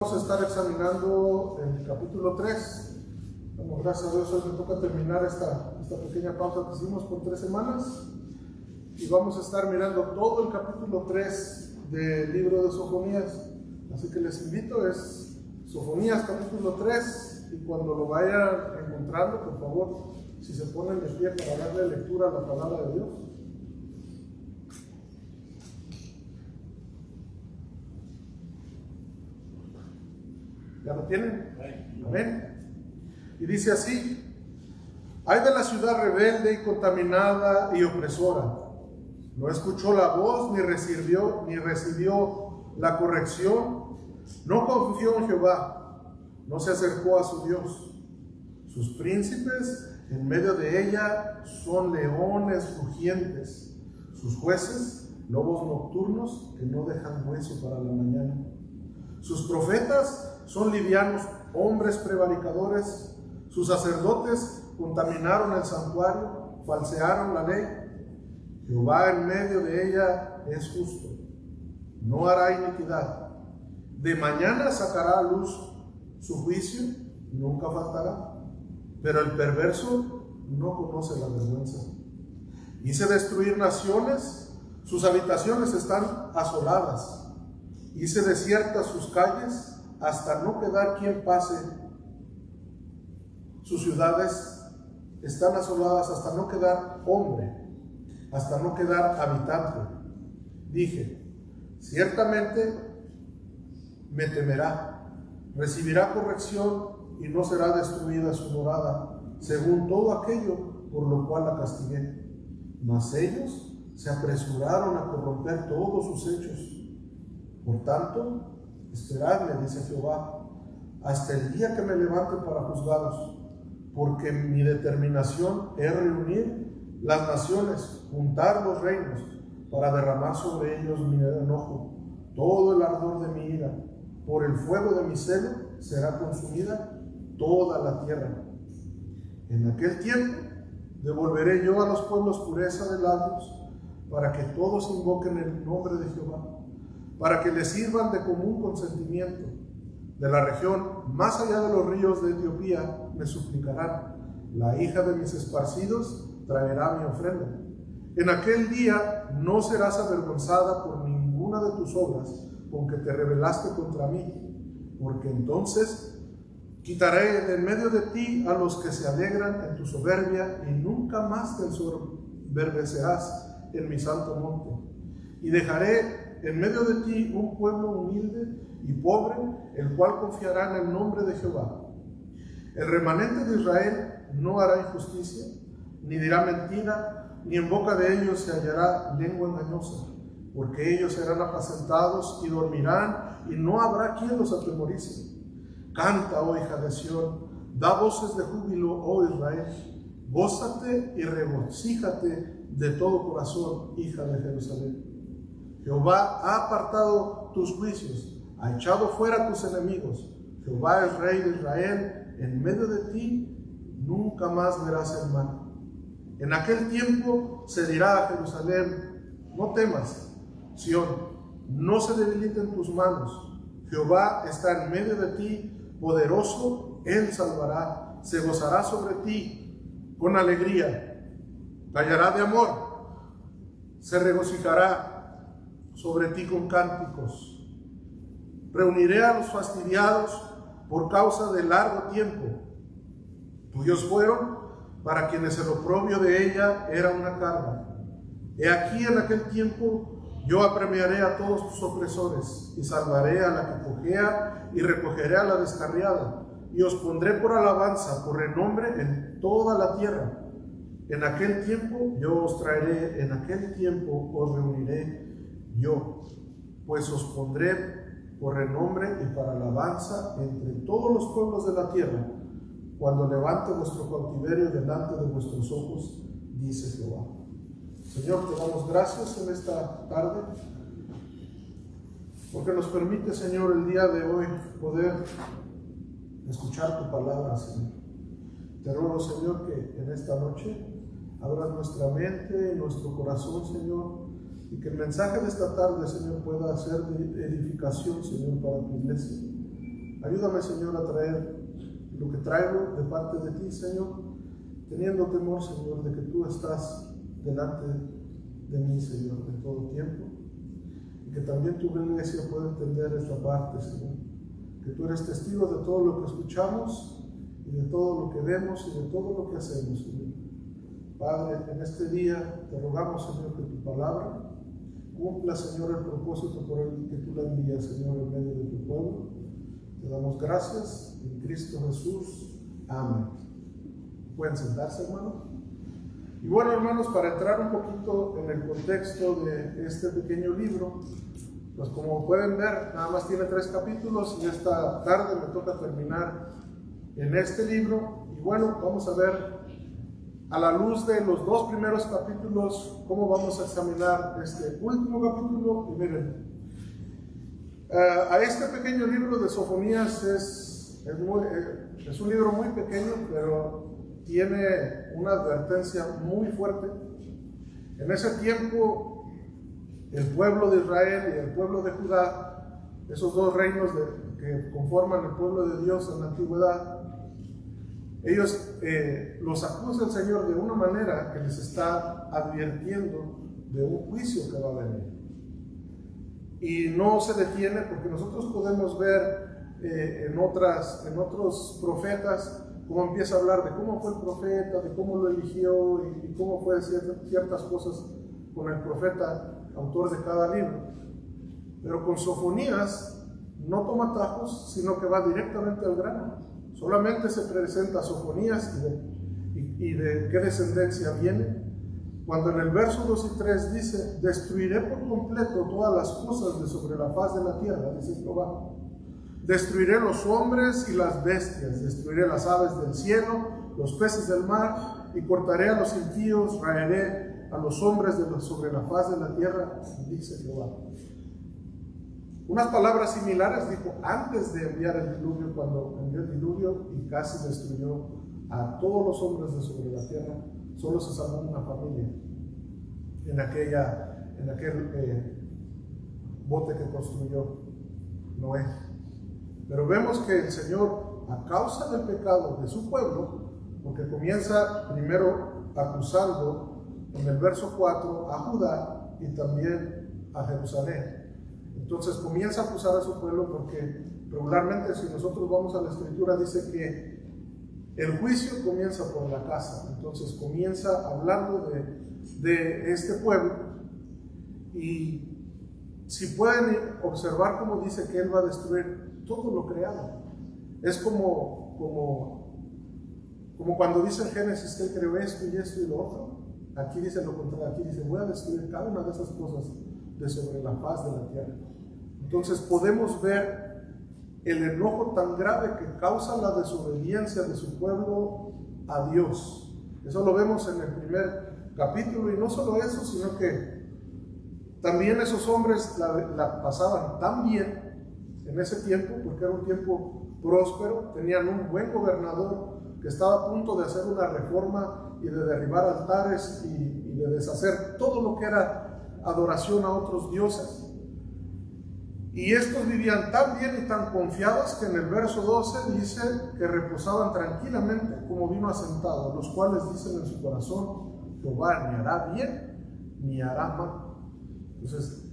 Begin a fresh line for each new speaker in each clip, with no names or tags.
Vamos a estar examinando el capítulo 3. Bueno, gracias a Dios hoy me toca terminar esta pequeña pausa que hicimos por 3 semanas. Y vamos a estar mirando todo el capítulo 3 del libro de Sofonías. Así que les invito, es Sofonías capítulo 3. Y cuando lo vayan encontrando, por favor, si se ponen de pie para darle lectura a la palabra de Dios. ¿Ya lo tienen? Amén. Y dice así: ay de la ciudad rebelde y contaminada y opresora. No escuchó la voz, ni recibió la corrección. No confió en Jehová, no se acercó a su Dios. Sus príncipes en medio de ella son leones rugientes. Sus jueces, lobos nocturnos que no dejan hueso para la mañana. Sus profetas son livianos hombres prevaricadores. Sus sacerdotes contaminaron el santuario, falsearon la ley. Jehová en medio de ella es justo, no hará iniquidad. De mañana sacará a luz su juicio, nunca faltará. Pero el perverso no conoce la vergüenza. Hice destruir naciones, sus habitaciones están asoladas. Hice desiertas sus calles, hasta no quedar quien pase. Sus ciudades están asoladas hasta no quedar hombre, hasta no quedar habitante. Dije, ciertamente me temerá, recibirá corrección y no será destruida su morada, según todo aquello por lo cual la castigué. Mas ellos se apresuraron a corromper todos sus hechos. Por tanto, esperadme, dice Jehová, hasta el día que me levante para juzgaros, porque mi determinación es reunir las naciones, juntar los reinos, para derramar sobre ellos mi enojo, todo el ardor de mi ira. Por el fuego de mi celo será consumida toda la tierra. En aquel tiempo devolveré yo a los pueblos pureza de labios, para que todos invoquen el nombre de Jehová, para que les sirvan de común consentimiento. De la región más allá de los ríos de Etiopía me suplicarán. La hija de mis esparcidos traerá mi ofrenda. En aquel día no serás avergonzada por ninguna de tus obras con que te rebelaste contra mí, porque entonces quitaré de en medio de ti a los que se alegran en tu soberbia, y nunca más te ensoberbecerás en mi santo monte. Y dejaré en medio de ti un pueblo humilde y pobre, el cual confiará en el nombre de Jehová. El remanente de Israel no hará injusticia, ni dirá mentira, ni en boca de ellos se hallará lengua engañosa, porque ellos serán apacentados y dormirán, y no habrá quien los atemorice. Canta, oh hija de Sión, da voces de júbilo, oh Israel, gózate y regocíjate de todo corazón, hija de Jerusalén. Jehová ha apartado tus juicios, ha echado fuera tus enemigos. Jehová es Rey de Israel, en medio de ti nunca más verás el mal. En aquel tiempo se dirá a Jerusalén, no temas, Sión, no se debiliten tus manos. Jehová está en medio de ti, poderoso, Él salvará, se gozará sobre ti con alegría, callará de amor, se regocijará sobre ti con cánticos. Reuniré a los fastidiados por causa de largo tiempo. Tuyos fueron para quienes el oprobio de ella era una carga. He aquí en aquel tiempo yo apremiaré a todos tus opresores, y salvaré a la que cojea, y recogeré a la descarriada, y os pondré por alabanza, por renombre en toda la tierra. En aquel tiempo yo os traeré, en aquel tiempo os reuniré yo, pues os pondré por renombre y para alabanza entre todos los pueblos de la tierra, cuando levante vuestro cautiverio delante de vuestros ojos, dice Jehová. Señor, te damos gracias en esta tarde, porque nos permite, Señor, el día de hoy poder escuchar tu palabra, Señor. Te ruego, Señor, que en esta noche abras nuestra mente y nuestro corazón, Señor, y que el mensaje de esta tarde, Señor, pueda ser de edificación, Señor, para tu iglesia. Ayúdame, Señor, a traer lo que traigo de parte de ti, Señor, teniendo temor, Señor, de que tú estás delante de mí, Señor, en todo tiempo, y que también tu iglesia pueda entender esta parte, Señor, que tú eres testigo de todo lo que escuchamos y de todo lo que vemos y de todo lo que hacemos, Señor. Padre, en este día te rogamos, Señor, que tu palabra cumpla, Señor, el propósito por el que tú la envías, Señor, en medio de tu pueblo. Te damos gracias en Cristo Jesús. Amén. Pueden sentarse, hermanos. Y bueno, hermanos, para entrar un poquito en el contexto de este pequeño libro, pues como pueden ver, nada más tiene 3 capítulos y esta tarde me toca terminar en este libro. Y bueno, vamos a ver a la luz de los 2 primeros capítulos cómo vamos a examinar este último capítulo. Y miren, a este pequeño libro de Sofonías es un libro muy pequeño, pero tiene una advertencia muy fuerte. En ese tiempo, el pueblo de Israel y el pueblo de Judá, esos 2 reinos que conforman el pueblo de Dios en la antigüedad, ellos los acusa el Señor de una manera que les está advirtiendo de un juicio que va a venir. Y no se detiene, porque nosotros podemos ver en otros profetas cómo empieza a hablar de cómo fue el profeta, de cómo lo eligió y cómo fue ciertas cosas con el profeta, autor de cada libro. Pero con Sofonías no toma atajos, sino que va directamente al grano. Solamente se presenta Sofonías y de qué descendencia viene. Cuando en el verso 2 y 3 dice: destruiré por completo todas las cosas de sobre la faz de la tierra, dice Jehová. Destruiré los hombres y las bestias, destruiré las aves del cielo, los peces del mar, y cortaré a los impíos, raeré a los hombres sobre la faz de la tierra, dice Jehová. Unas palabras similares dijo antes de enviar el diluvio, cuando envió el diluvio y casi destruyó a todos los hombres de sobre la tierra. Solo se salvó una familia en aquel bote que construyó Noé. Pero vemos que el Señor, a causa del pecado de su pueblo, porque comienza primero acusando en el verso 4 a Judá y también a Jerusalén. Entonces comienza a acusar a su pueblo porque regularmente, si nosotros vamos a la Escritura, dice que el juicio comienza por la casa. Entonces comienza hablando de este pueblo, y si pueden observar cómo dice que Él va a destruir todo lo creado. Es como cuando dice en Génesis que Él creó esto y esto y lo otro. Aquí dice lo contrario, aquí dice: voy a destruir cada una de esas cosas de sobre la faz de la tierra. Entonces podemos ver el enojo tan grave que causa la desobediencia de su pueblo a Dios. Eso lo vemos en el primer capítulo, y no solo eso, sino que también esos hombres la pasaban tan bien en ese tiempo, porque era un tiempo próspero, tenían un buen gobernador que estaba a punto de hacer una reforma y de derribar altares y de deshacer todo lo que era adoración a otros dioses. Y estos vivían tan bien y tan confiados que en el verso 12 dice que reposaban tranquilamente como vino asentado, los cuales dicen en su corazón: Jehová ni hará bien ni hará mal. Entonces,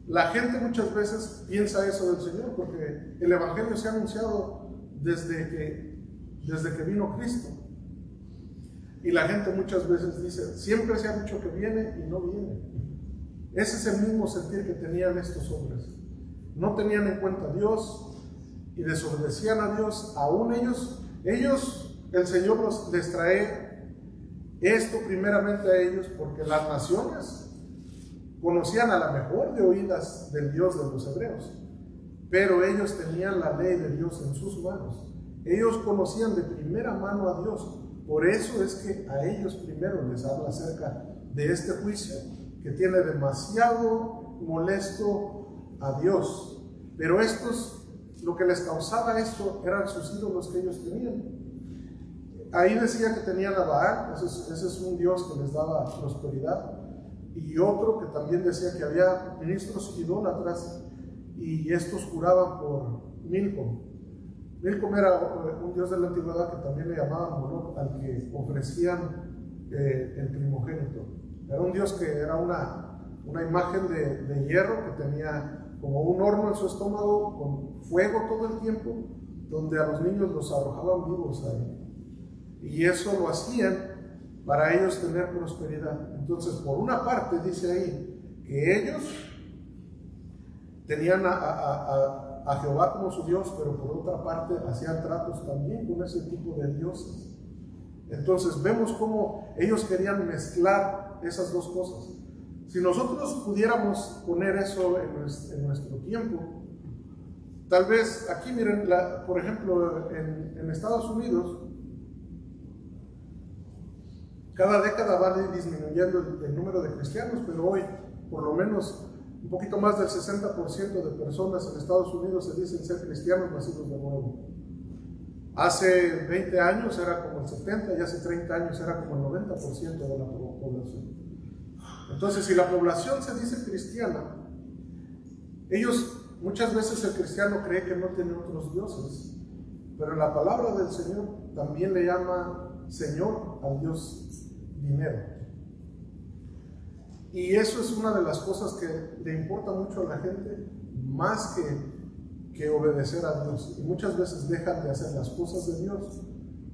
la gente muchas veces piensa eso del Señor, porque el Evangelio se ha anunciado desde que vino Cristo. Y la gente muchas veces dice: siempre se ha dicho que viene y no viene. Ese es el mismo sentir que tenían estos hombres. No tenían en cuenta a Dios y desobedecían a Dios. Aún ellos, el Señor les trae esto primeramente a ellos, porque las naciones conocían a la mejor de oídas del Dios de los hebreos, pero ellos tenían la ley de Dios en sus manos. Ellos conocían de primera mano a Dios. Por eso es que a ellos primero les habla acerca de este juicio que tiene demasiado molesto a Dios. Pero lo que les causaba esto eran sus ídolos que ellos tenían. Ahí decía que tenían a Baal, ese es un dios que les daba prosperidad, y otro que también decía que había ministros idólatras y estos juraban por Milcom. Milcom era un dios de la antigüedad que también le llamaban Moloch, al que ofrecían el primogénito. Era un dios que era una imagen de hierro que tenía como un horno en su estómago con fuego todo el tiempo, donde a los niños los arrojaban vivos ahí. Y eso lo hacían para ellos tener prosperidad. Entonces, por una parte dice ahí que ellos tenían a Jehová como su Dios, pero por otra parte hacían tratos también con ese tipo de dioses. Entonces vemos cómo ellos querían mezclar esas dos cosas. Si nosotros pudiéramos poner eso en nuestro tiempo, tal vez aquí miren, por ejemplo, en Estados Unidos, cada década va disminuyendo el número de cristianos, pero hoy por lo menos un poquito más del 60% de personas en Estados Unidos se dicen ser cristianos nacidos de nuevo. Hace 20 años era como el 70% y hace 30 años era como el 90% de la población. Entonces, si la población se dice cristiana, ellos, muchas veces el cristiano cree que no tiene otros dioses, pero la palabra del Señor también le llama Señor al Dios dinero. Y eso es una de las cosas que le importa mucho a la gente, más que obedecer a Dios. Y muchas veces dejan de hacer las cosas de Dios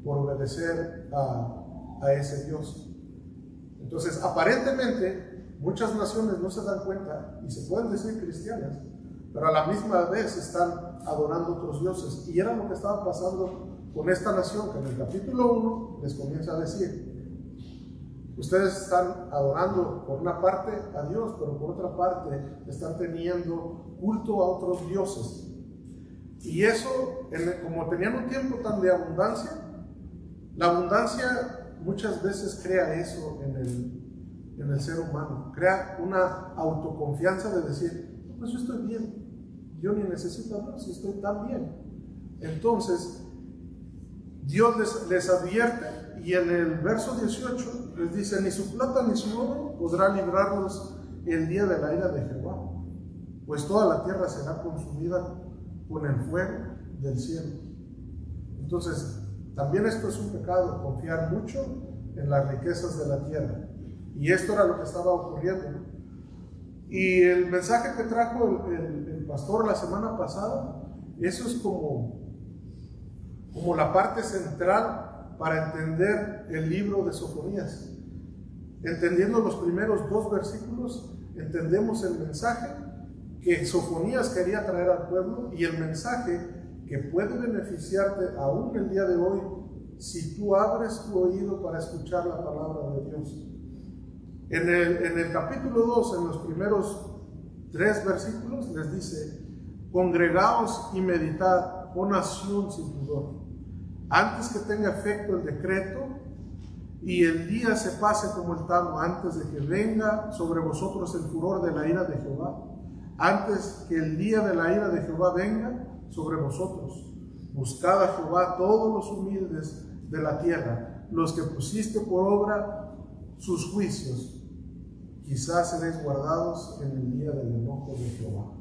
por obedecer a ese Dios. Entonces, aparentemente, muchas naciones no se dan cuenta y se pueden decir cristianas, pero a la misma vez están adorando otros dioses. Y era lo que estaba pasando con esta nación, que en el capítulo 1 les comienza a decir: ustedes están adorando por una parte a Dios, pero por otra parte están teniendo culto a otros dioses. Y eso, como tenían un tiempo tan de abundancia, la abundancia muchas veces crea eso en el ser humano. Crea una autoconfianza de decir: pues yo estoy bien, yo ni necesito a Dios, estoy tan bien. Entonces, Dios les advierte, y en el verso 18 les dice: ni su plata ni su oro podrá librarlos el día de la ira de Jehová, pues toda la tierra será consumida con el fuego del cielo. Entonces, también esto es un pecado, confiar mucho en las riquezas de la tierra. Y esto era lo que estaba ocurriendo, ¿no? Y el mensaje que trajo el pastor la semana pasada, eso es como la parte central para entender el libro de Sofonías. Entendiendo los primeros 2 versículos, entendemos el mensaje que Sofonías quería traer al pueblo y el mensaje que puede beneficiarte aún el día de hoy si tú abres tu oído para escuchar la palabra de Dios. En el capítulo 2, en los primeros 3 versículos, les dice: congregaos y meditad, oh nación sin pudor, antes que tenga efecto el decreto y el día se pase como el tamo, antes de que venga sobre vosotros el furor de la ira de Jehová, antes que el día de la ira de Jehová venga sobre vosotros. Buscad a Jehová todos los humildes de la tierra, los que pusiste por obra sus juicios, quizás seréis guardados en el día del enojo de Jehová.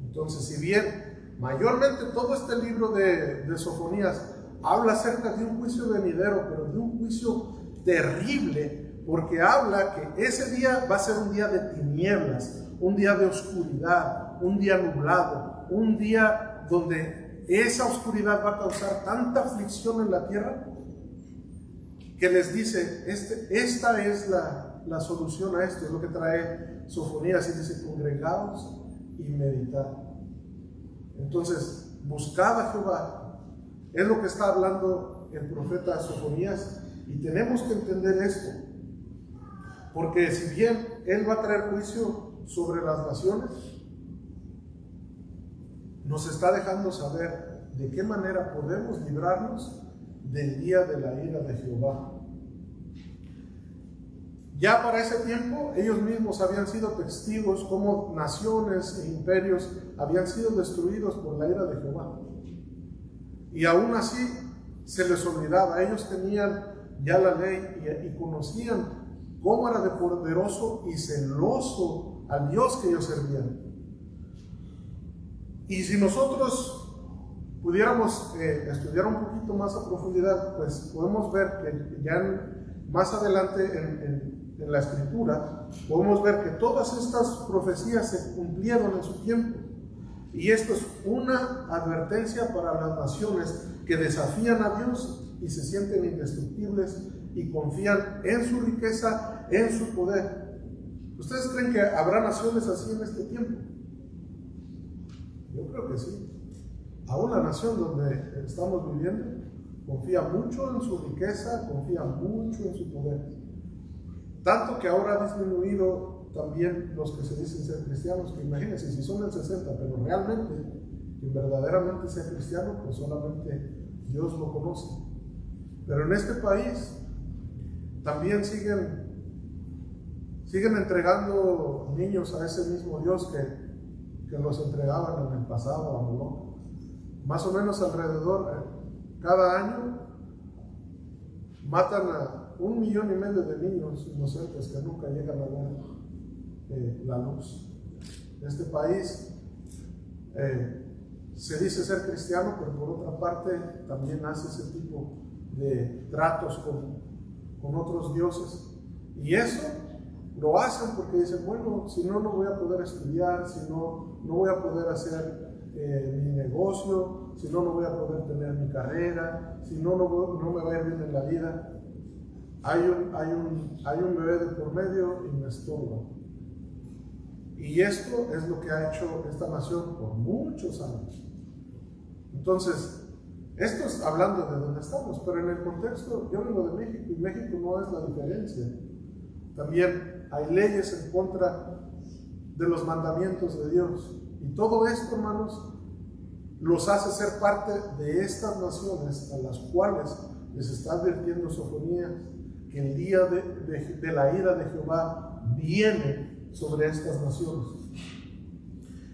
Entonces, si bien mayormente todo este libro de Sofonías habla acerca de un juicio venidero, pero de un juicio terrible, porque habla que ese día va a ser un día de tinieblas, un día de oscuridad, un día nublado, un día donde esa oscuridad va a causar tanta aflicción en la tierra, que les dice: esta es la solución a esto. Es lo que trae Sofonías, y dice: congregaos y meditad. Entonces, buscad a Jehová. Es lo que está hablando el profeta Sofonías, y tenemos que entender esto, porque si bien él va a traer juicio sobre las naciones, nos está dejando saber de qué manera podemos librarnos del día de la ira de Jehová. Ya para ese tiempo ellos mismos habían sido testigos como naciones e imperios habían sido destruidos por la ira de Jehová. Y aún así se les olvidaba. Ellos tenían ya la ley y conocían cómo era de poderoso y celoso al Dios que ellos servían. Y si nosotros pudiéramos estudiar un poquito más a profundidad, pues podemos ver que ya más adelante en la Escritura, podemos ver que todas estas profecías se cumplieron en su tiempo. Y esto es una advertencia para las naciones que desafían a Dios y se sienten indestructibles y confían en su riqueza, en su poder. ¿Ustedes creen que habrá naciones así en este tiempo? Yo creo que sí. Aún la nación donde estamos viviendo confía mucho en su riqueza, confía mucho en su poder. Tanto que ahora ha disminuido también los que se dicen ser cristianos, que imagínense, si son el 60, pero realmente, quien verdaderamente sea cristiano, pues solamente Dios lo conoce. Pero en este país también siguen entregando niños a ese mismo Dios que los entregaban en el pasado a Moloch. Más o menos alrededor, cada año matan a 1,5 millones de niños inocentes que nunca llegan a ver la luz. Este país se dice ser cristiano, pero por otra parte también hace ese tipo de tratos con otros dioses. Y eso lo hacen porque dicen, bueno, si no, no voy a poder estudiar, si no, no voy a poder hacer mi negocio, si no, no voy a poder tener mi carrera, si no, no me va a ir bien en la vida. Hay un bebé de por medio y me estorba. Y esto es lo que ha hecho esta nación por muchos años. Entonces, esto es hablando de donde estamos, pero en el contexto, yo vengo de México y México no es la diferencia. También hay leyes en contra de los mandamientos de Dios. Y todo esto, hermanos, los hace ser parte de estas naciones a las cuales les está advirtiendo Sofonías que el día de la ira de Jehová viene sobre estas naciones.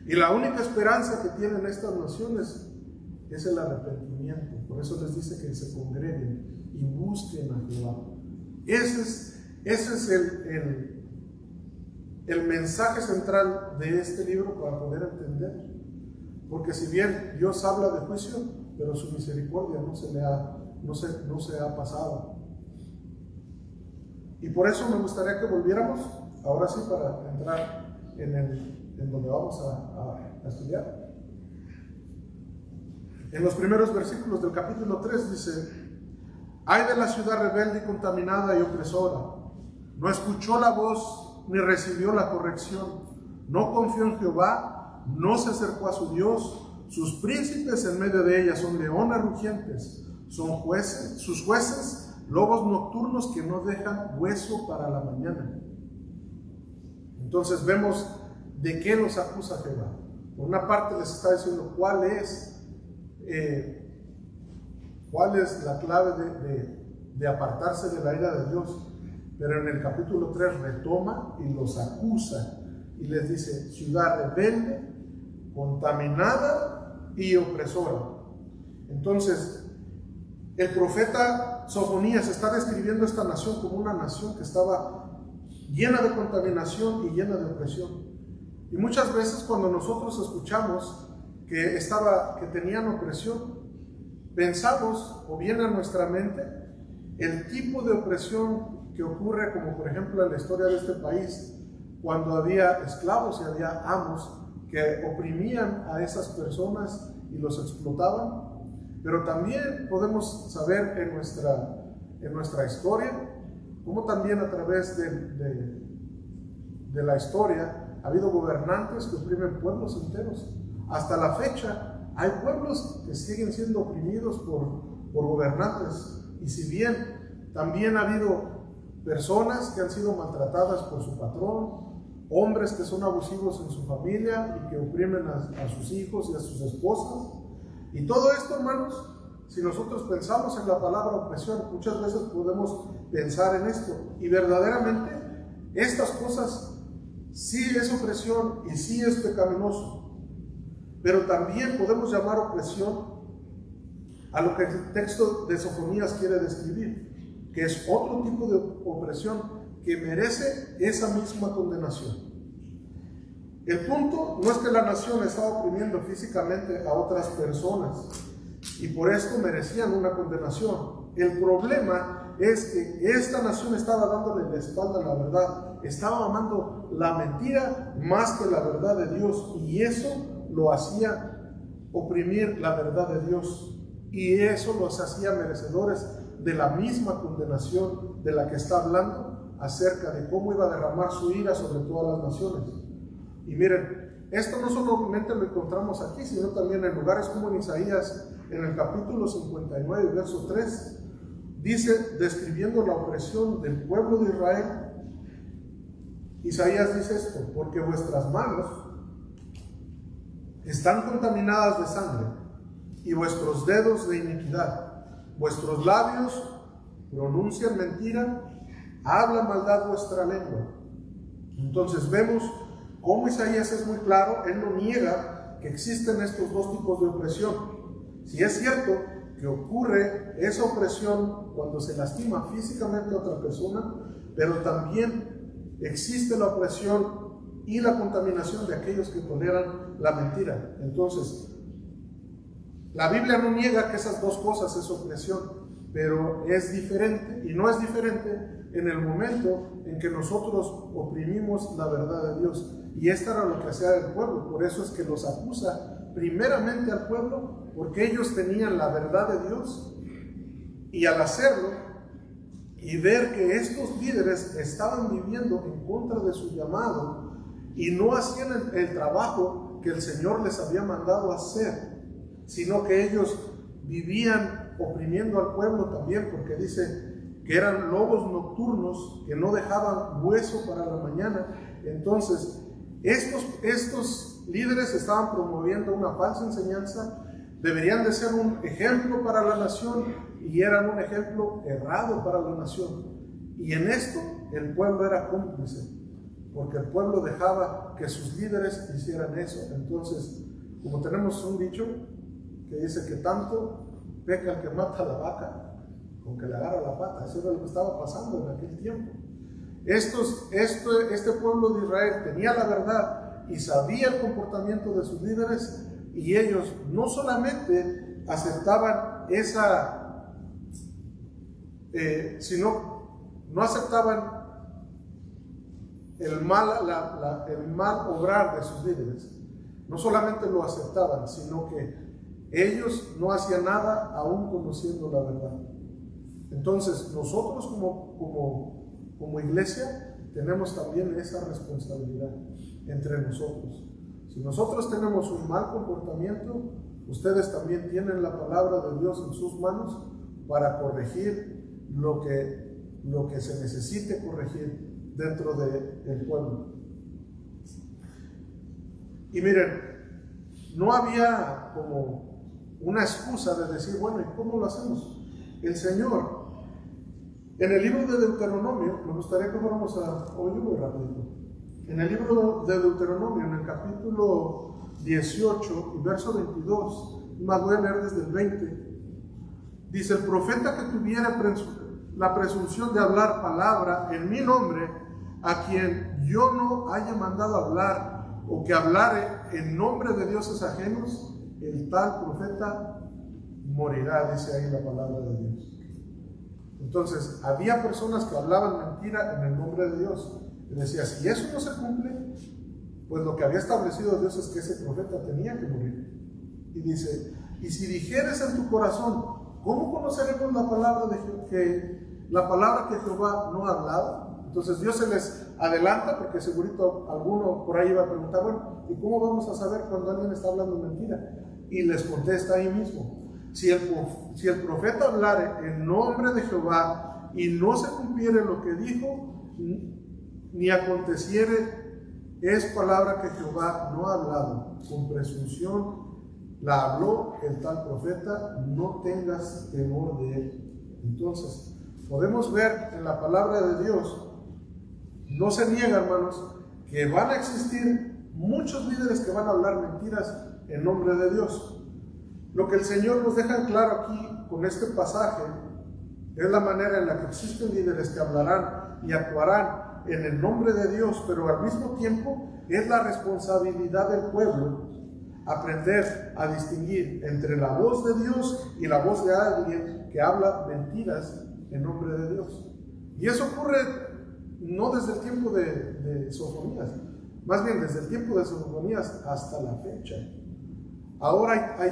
Y la única esperanza que tienen estas naciones es el arrepentimiento. Por eso les dice que se congreguen y busquen a Jehová. Ese es el mensaje central de este libro para poder entender. Porque si bien Dios habla de juicio, pero su misericordia no se ha pasado. Y por eso me gustaría que volviéramos, ahora sí, para entrar en donde vamos a estudiar. En los primeros versículos del capítulo 3 dice: ay de la ciudad rebelde y contaminada y opresora, no escuchó la voz ni recibió la corrección, no confió en Jehová, no se acercó a su Dios. Sus príncipes en medio de ella son leones rugientes, sus jueces lobos nocturnos que no dejan hueso para la mañana. Entonces vemos de qué los acusa Jehová. Por una parte les está diciendo cuál es la clave de apartarse de la ira de Dios. Pero en el capítulo 3 retoma y los acusa y les dice: ciudad rebelde, contaminada y opresora. Entonces el profeta Sofonías está describiendo esta nación como una nación que estaba llena de contaminación y llena de opresión. Y muchas veces cuando nosotros escuchamos que tenían opresión, pensamos o viene a nuestra mente el tipo de opresión que ocurre, como por ejemplo en la historia de este país, cuando había esclavos y había amos que oprimían a esas personas y los explotaban. Pero también podemos saber en nuestra historia cómo también a través de la historia ha habido gobernantes que oprimen pueblos enteros. Hasta la fecha hay pueblos que siguen siendo oprimidos por gobernantes. Y si bien también ha habido personas que han sido maltratadas por su patrón, hombres que son abusivos en su familia y que oprimen a sus hijos y a sus esposas. Y todo esto, hermanos, si nosotros pensamos en la palabra opresión, muchas veces podemos pensar en esto. Y verdaderamente, estas cosas sí es opresión y sí es pecaminoso. Pero también podemos llamar opresión a lo que el texto de Sofonías quiere describir, que es otro tipo de opresión que merece esa misma condenación. El punto no es que la nación está oprimiendo físicamente a otras personas, y por esto merecían una condenación. El problema es que esta nación estaba dándole la espalda a la verdad, estaba amando la mentira más que la verdad de Dios, y eso lo hacía oprimir la verdad de Dios, y eso los hacía merecedores de la misma condenación de la que está hablando acerca de cómo iba a derramar su ira sobre todas las naciones. Y miren, esto no solamente lo encontramos aquí, sino también en lugares como en Isaías, en el capítulo 59, verso 3, dice, describiendo la opresión del pueblo de Israel, Isaías dice esto: porque vuestras manos están contaminadas de sangre y vuestros dedos de iniquidad, vuestros labios pronuncian mentira, habla maldad vuestra lengua. Entonces vemos cómo Isaías es muy claro, él no niega que existen estos dos tipos de opresión. Si es cierto que ocurre esa opresión cuando se lastima físicamente a otra persona, pero también existe la opresión y la contaminación de aquellos que toleran la mentira. Entonces, la Biblia no niega que esas dos cosas es opresión, pero es diferente, y no es diferente en el momento en que nosotros oprimimos la verdad de Dios. Y esta era lo que hacía el pueblo. Por eso es que los acusa primeramente al pueblo, porque ellos tenían la verdad de Dios, y al hacerlo y ver que estos líderes estaban viviendo en contra de su llamado y no hacían el trabajo que el Señor les había mandado hacer, sino que ellos vivían oprimiendo al pueblo también, porque dice que eran lobos nocturnos que no dejaban hueso para la mañana. Entonces estos líderes estaban promoviendo una falsa enseñanza, deberían de ser un ejemplo para la nación, y eran un ejemplo errado para la nación. Y en esto el pueblo era cómplice, porque el pueblo dejaba que sus líderes hicieran eso. Entonces, como tenemos un dicho que dice que tanto peca el que mata a la vaca con que le agarra la pata. Eso era lo que estaba pasando en aquel tiempo. Este pueblo de Israel tenía la verdad y sabía el comportamiento de sus líderes, y ellos no solamente aceptaban sino no aceptaban el mal obrar de sus líderes. No solamente lo aceptaban, sino que ellos no hacían nada aún conociendo la verdad. Entonces nosotros como iglesia tenemos también esa responsabilidad entre nosotros. Si nosotros tenemos un mal comportamiento, ustedes también tienen la palabra de Dios en sus manos para corregir lo que se necesite corregir dentro del pueblo. Y miren, no había como una excusa de decir, bueno, ¿y cómo lo hacemos? El Señor, en el libro de Deuteronomio, me gustaría que fuéramos a oír muy rapidito. En el libro de Deuteronomio, en el capítulo 18 y verso 22, más voy a leer desde el 20, dice: el profeta que tuviera la presunción de hablar palabra en mi nombre, a quien yo no haya mandado hablar, o que hablare en nombre de dioses ajenos, el tal profeta morirá, dice ahí la palabra de Dios. Entonces, había personas que hablaban mentira en el nombre de Dios. Y decía, si eso no se cumple, pues lo que había establecido Dios es que ese profeta tenía que morir. Y dice, y si dijeres en tu corazón, ¿cómo conoceremos la palabra que Jehová no ha hablado? Entonces Dios se les adelanta, porque segurito alguno por ahí iba a preguntar, bueno, ¿y cómo vamos a saber cuando alguien está hablando mentira? Y les contesta ahí mismo, si el profeta hablare en nombre de Jehová y no se cumpliere lo que dijo, ni aconteciere, es palabra que Jehová no ha hablado, con presunción la habló el tal profeta, no tengas temor de él. Entonces, podemos ver en la palabra de Dios, no se niega, hermanos, que van a existir muchos líderes que van a hablar mentiras en nombre de Dios. Lo que el Señor nos deja claro aquí con este pasaje es la manera en la que existen líderes que hablarán y actuarán en el nombre de Dios, pero al mismo tiempo es la responsabilidad del pueblo aprender a distinguir entre la voz de Dios y la voz de alguien que habla mentiras en nombre de Dios. Y eso ocurre no desde el tiempo de Sofonías, más bien desde el tiempo de Sofonías hasta la fecha. Ahora hay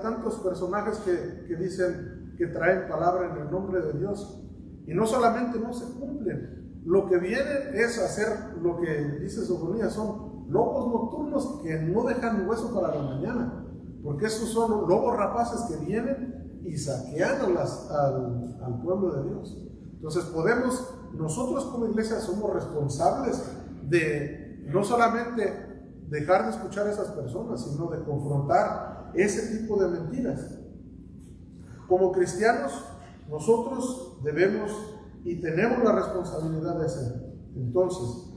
tantos personajes que dicen que traen palabra en el nombre de Dios, y no solamente no se cumplen, lo que vienen es hacer lo que dice Sofonías, son lobos nocturnos que no dejan hueso para la mañana, porque esos son lobos rapaces que vienen y saquean al pueblo de Dios. Entonces nosotros como iglesia somos responsables de no solamente dejar de escuchar a esas personas, sino de confrontar ese tipo de mentiras. Como cristianos, nosotros debemos y tenemos la responsabilidad de hacerlo. Entonces,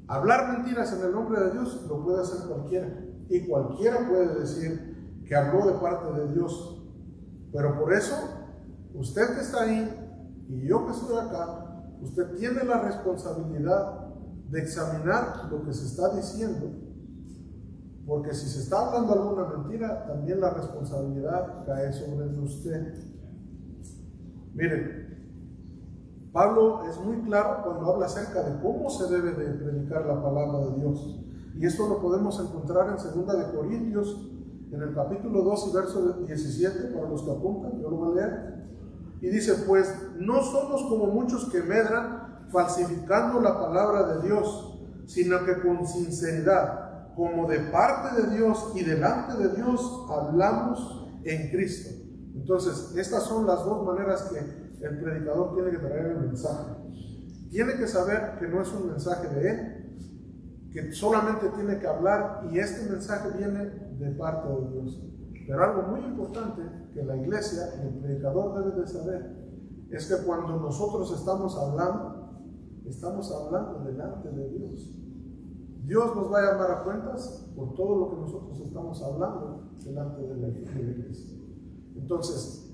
hablar mentiras en el nombre de Dios lo puede hacer cualquiera, y cualquiera puede decir que habló de parte de Dios. Pero por eso, usted que está ahí y yo que estoy acá, usted tiene la responsabilidad de examinar lo que se está diciendo, porque si se está hablando alguna mentira, también la responsabilidad cae sobre usted. Miren, Pablo es muy claro cuando habla acerca de cómo se debe de predicar la palabra de Dios, y esto lo podemos encontrar en 2 de Corintios, en el capítulo 2 y verso 17, para los que apuntan, yo lo voy a leer, y dice: pues no somos como muchos que medran falsificando la palabra de Dios, sino que con sinceridad, como de parte de Dios y delante de Dios, hablamos en Cristo. Entonces, estas son las dos maneras que el predicador tiene que traer el mensaje. Tiene que saber que no es un mensaje de él, que solamente tiene que hablar, y este mensaje viene de parte de Dios. Pero algo muy importante que la iglesia, el predicador debe de saber, es que cuando nosotros estamos hablando delante de Dios. Dios nos va a llamar a cuentas por todo lo que nosotros estamos hablando delante de la iglesia. Entonces,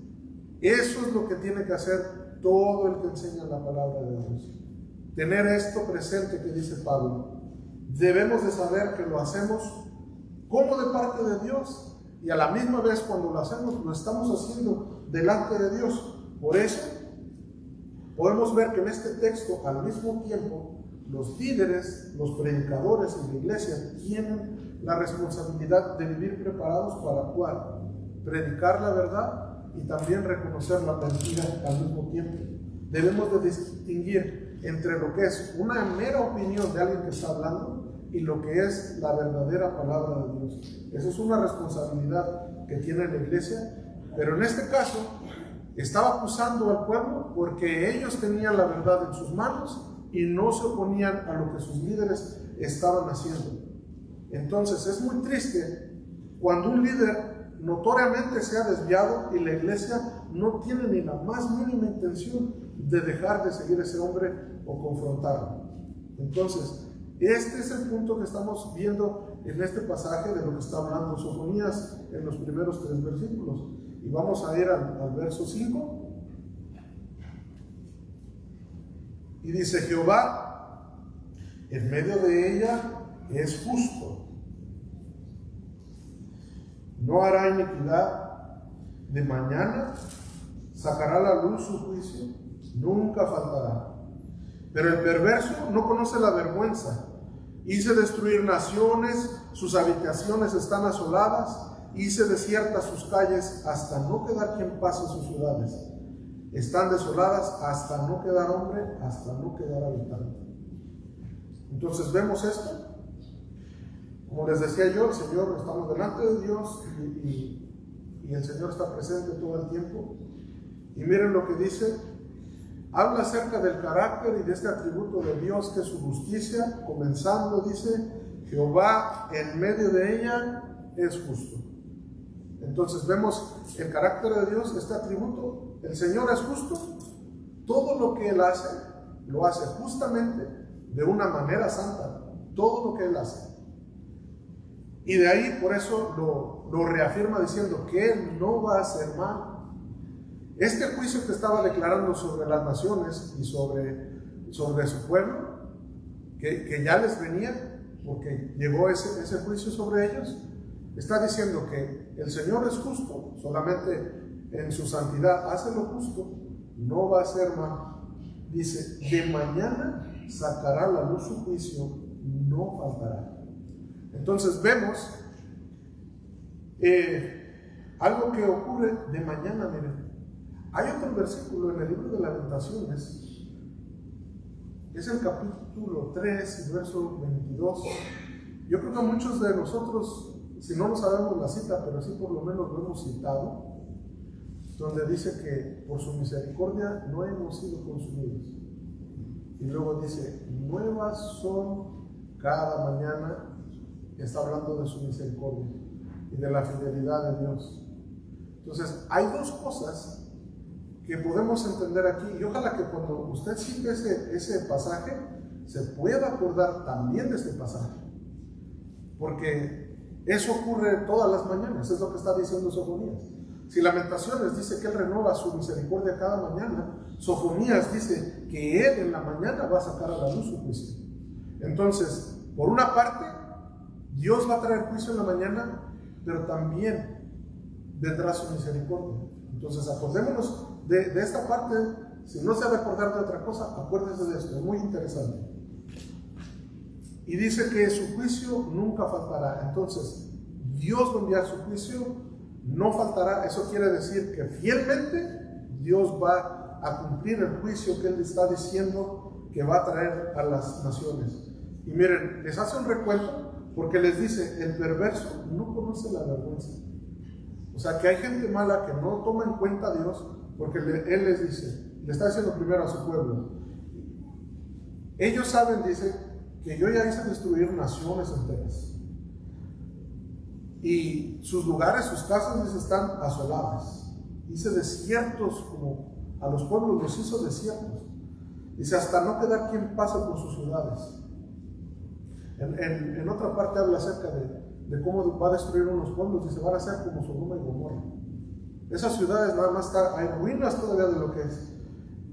eso es lo que tiene que hacer todo el que enseña la palabra de Dios. Tener esto presente que dice Pablo. Debemos de saber que lo hacemos como de parte de Dios, y a la misma vez cuando lo hacemos, lo estamos haciendo delante de Dios. Por eso, podemos ver que en este texto, al mismo tiempo, los líderes, los predicadores en la iglesia tienen la responsabilidad de vivir preparados para ¿cuál? Predicar la verdad y también reconocer la mentira al mismo tiempo. Debemos de distinguir entre lo que es una mera opinión de alguien que está hablando y lo que es la verdadera palabra de Dios. Esa es una responsabilidad que tiene la iglesia, pero en este caso estaba acusando al pueblo porque ellos tenían la verdad en sus manos y no se oponían a lo que sus líderes estaban haciendo. Entonces es muy triste cuando un líder notoriamente se ha desviado y la iglesia no tiene ni la más mínima intención de dejar de seguir a ese hombre o confrontarlo. Entonces, este es el punto que estamos viendo en este pasaje de lo que está hablando Sofonías en los primeros 3 versículos. Y vamos a ir al verso 5. Y dice: Jehová en medio de ella es justo, no hará iniquidad, de mañana sacará a la luz su juicio, nunca faltará. Pero el perverso no conoce la vergüenza, hice destruir naciones, sus habitaciones están asoladas, hice desiertas sus calles hasta no quedar quien pase sus ciudades. Están desoladas hasta no quedar hombre, hasta no quedar habitante. Entonces vemos esto. Como les decía yo, el Señor, estamos delante de Dios y el Señor está presente todo el tiempo. Y miren lo que dice. Habla acerca del carácter y de este atributo de Dios que es su justicia. Comenzando dice: Jehová en medio de ella es justo. Entonces vemos el carácter de Dios, este atributo. El Señor es justo. Todo lo que Él hace, lo hace justamente de una manera santa. Todo lo que Él hace. Y de ahí, por eso lo reafirma diciendo que Él no va a hacer mal. Este juicio que estaba declarando sobre las naciones y sobre su pueblo, que ya les venía, porque llegó ese juicio sobre ellos, Está diciendo que el Señor es justo, solamente en su santidad hace lo justo, no va a hacer mal. Dice, de mañana sacará a la luz su juicio, no faltará. Entonces vemos algo que ocurre de mañana. Miren, hay otro versículo en el libro de Lamentaciones, es el capítulo 3 y verso 22. Yo creo que muchos de nosotros, si no lo sabemos la cita, pero sí por lo menos lo hemos citado, donde dice que por su misericordia no hemos sido consumidos. Y luego dice, nuevas son cada mañana. Está hablando de su misericordia y de la fidelidad de Dios. Entonces, hay dos cosas que podemos entender aquí, y ojalá que cuando usted cite ese pasaje, se pueda acordar también de este pasaje, porque eso ocurre todas las mañanas, es lo que está diciendo Sofonías. Si Lamentaciones dice que Él renueva su misericordia cada mañana, Sofonías dice que Él en la mañana va a sacar a la luz su juicio. Entonces, por una parte, Dios va a traer juicio en la mañana, pero también vendrá su misericordia. Entonces, acordémonos de esta parte. Si no se ha de acordar de otra cosa, acuérdese de esto, es muy interesante. Y dice que su juicio nunca faltará. Entonces, Dios va a enviar su juicio, no faltará. Eso quiere decir que fielmente Dios va a cumplir el juicio que Él está diciendo que va a traer a las naciones. Y miren, les hace un recuento porque les dice, el perverso no conoce la vergüenza. O sea, que hay gente mala que no toma en cuenta a Dios, porque Él les dice, le está diciendo primero a su pueblo, ellos saben, dice, que yo ya hice destruir naciones enteras. Y sus lugares, sus casas, dice, están asoladas. Hice desiertos, como a los pueblos los hizo desiertos. Dice, hasta no quedar quien pase por sus ciudades. En otra parte habla acerca de cómo va a destruir unos pueblos. Dice, van a ser como Sodoma y Gomorra. Esas ciudades nada más hay ruinas todavía de lo que es.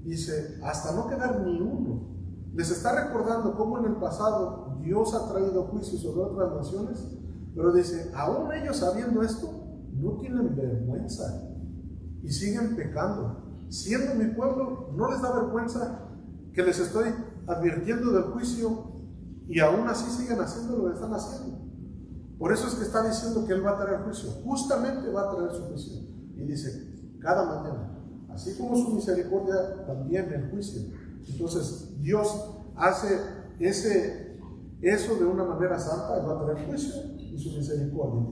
Dice, hasta no quedar ni uno. Les está recordando cómo en el pasado Dios ha traído juicio sobre otras naciones, pero dice, aún ellos sabiendo esto, no tienen vergüenza y siguen pecando. Siendo mi pueblo, no les da vergüenza que les estoy advirtiendo del juicio y aún así siguen haciendo lo que están haciendo. Por eso es que está diciendo que Él va a traer juicio. Justamente va a traer su juicio. Y dice, cada mañana, así como su misericordia, también el juicio. Entonces, Dios hace eso de una manera santa. Él va a traer juicio y su misericordia,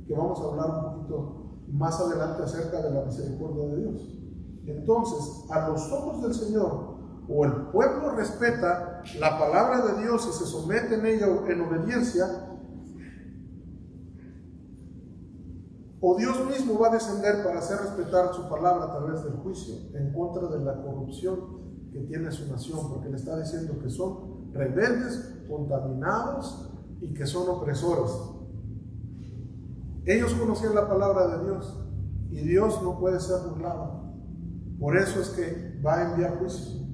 que vamos a hablar un poquito más adelante acerca de la misericordia de Dios. Entonces, a los ojos del Señor, o el pueblo respeta la palabra de Dios y se somete en ella en obediencia, o Dios mismo va a descender para hacer respetar su palabra a través del juicio en contra de la corrupción que tiene su nación, porque le está diciendo que son rebeldes, contaminados y que son opresores. Ellos conocían la palabra de Dios y Dios no puede ser burlado. Por eso es que va a enviar juicio.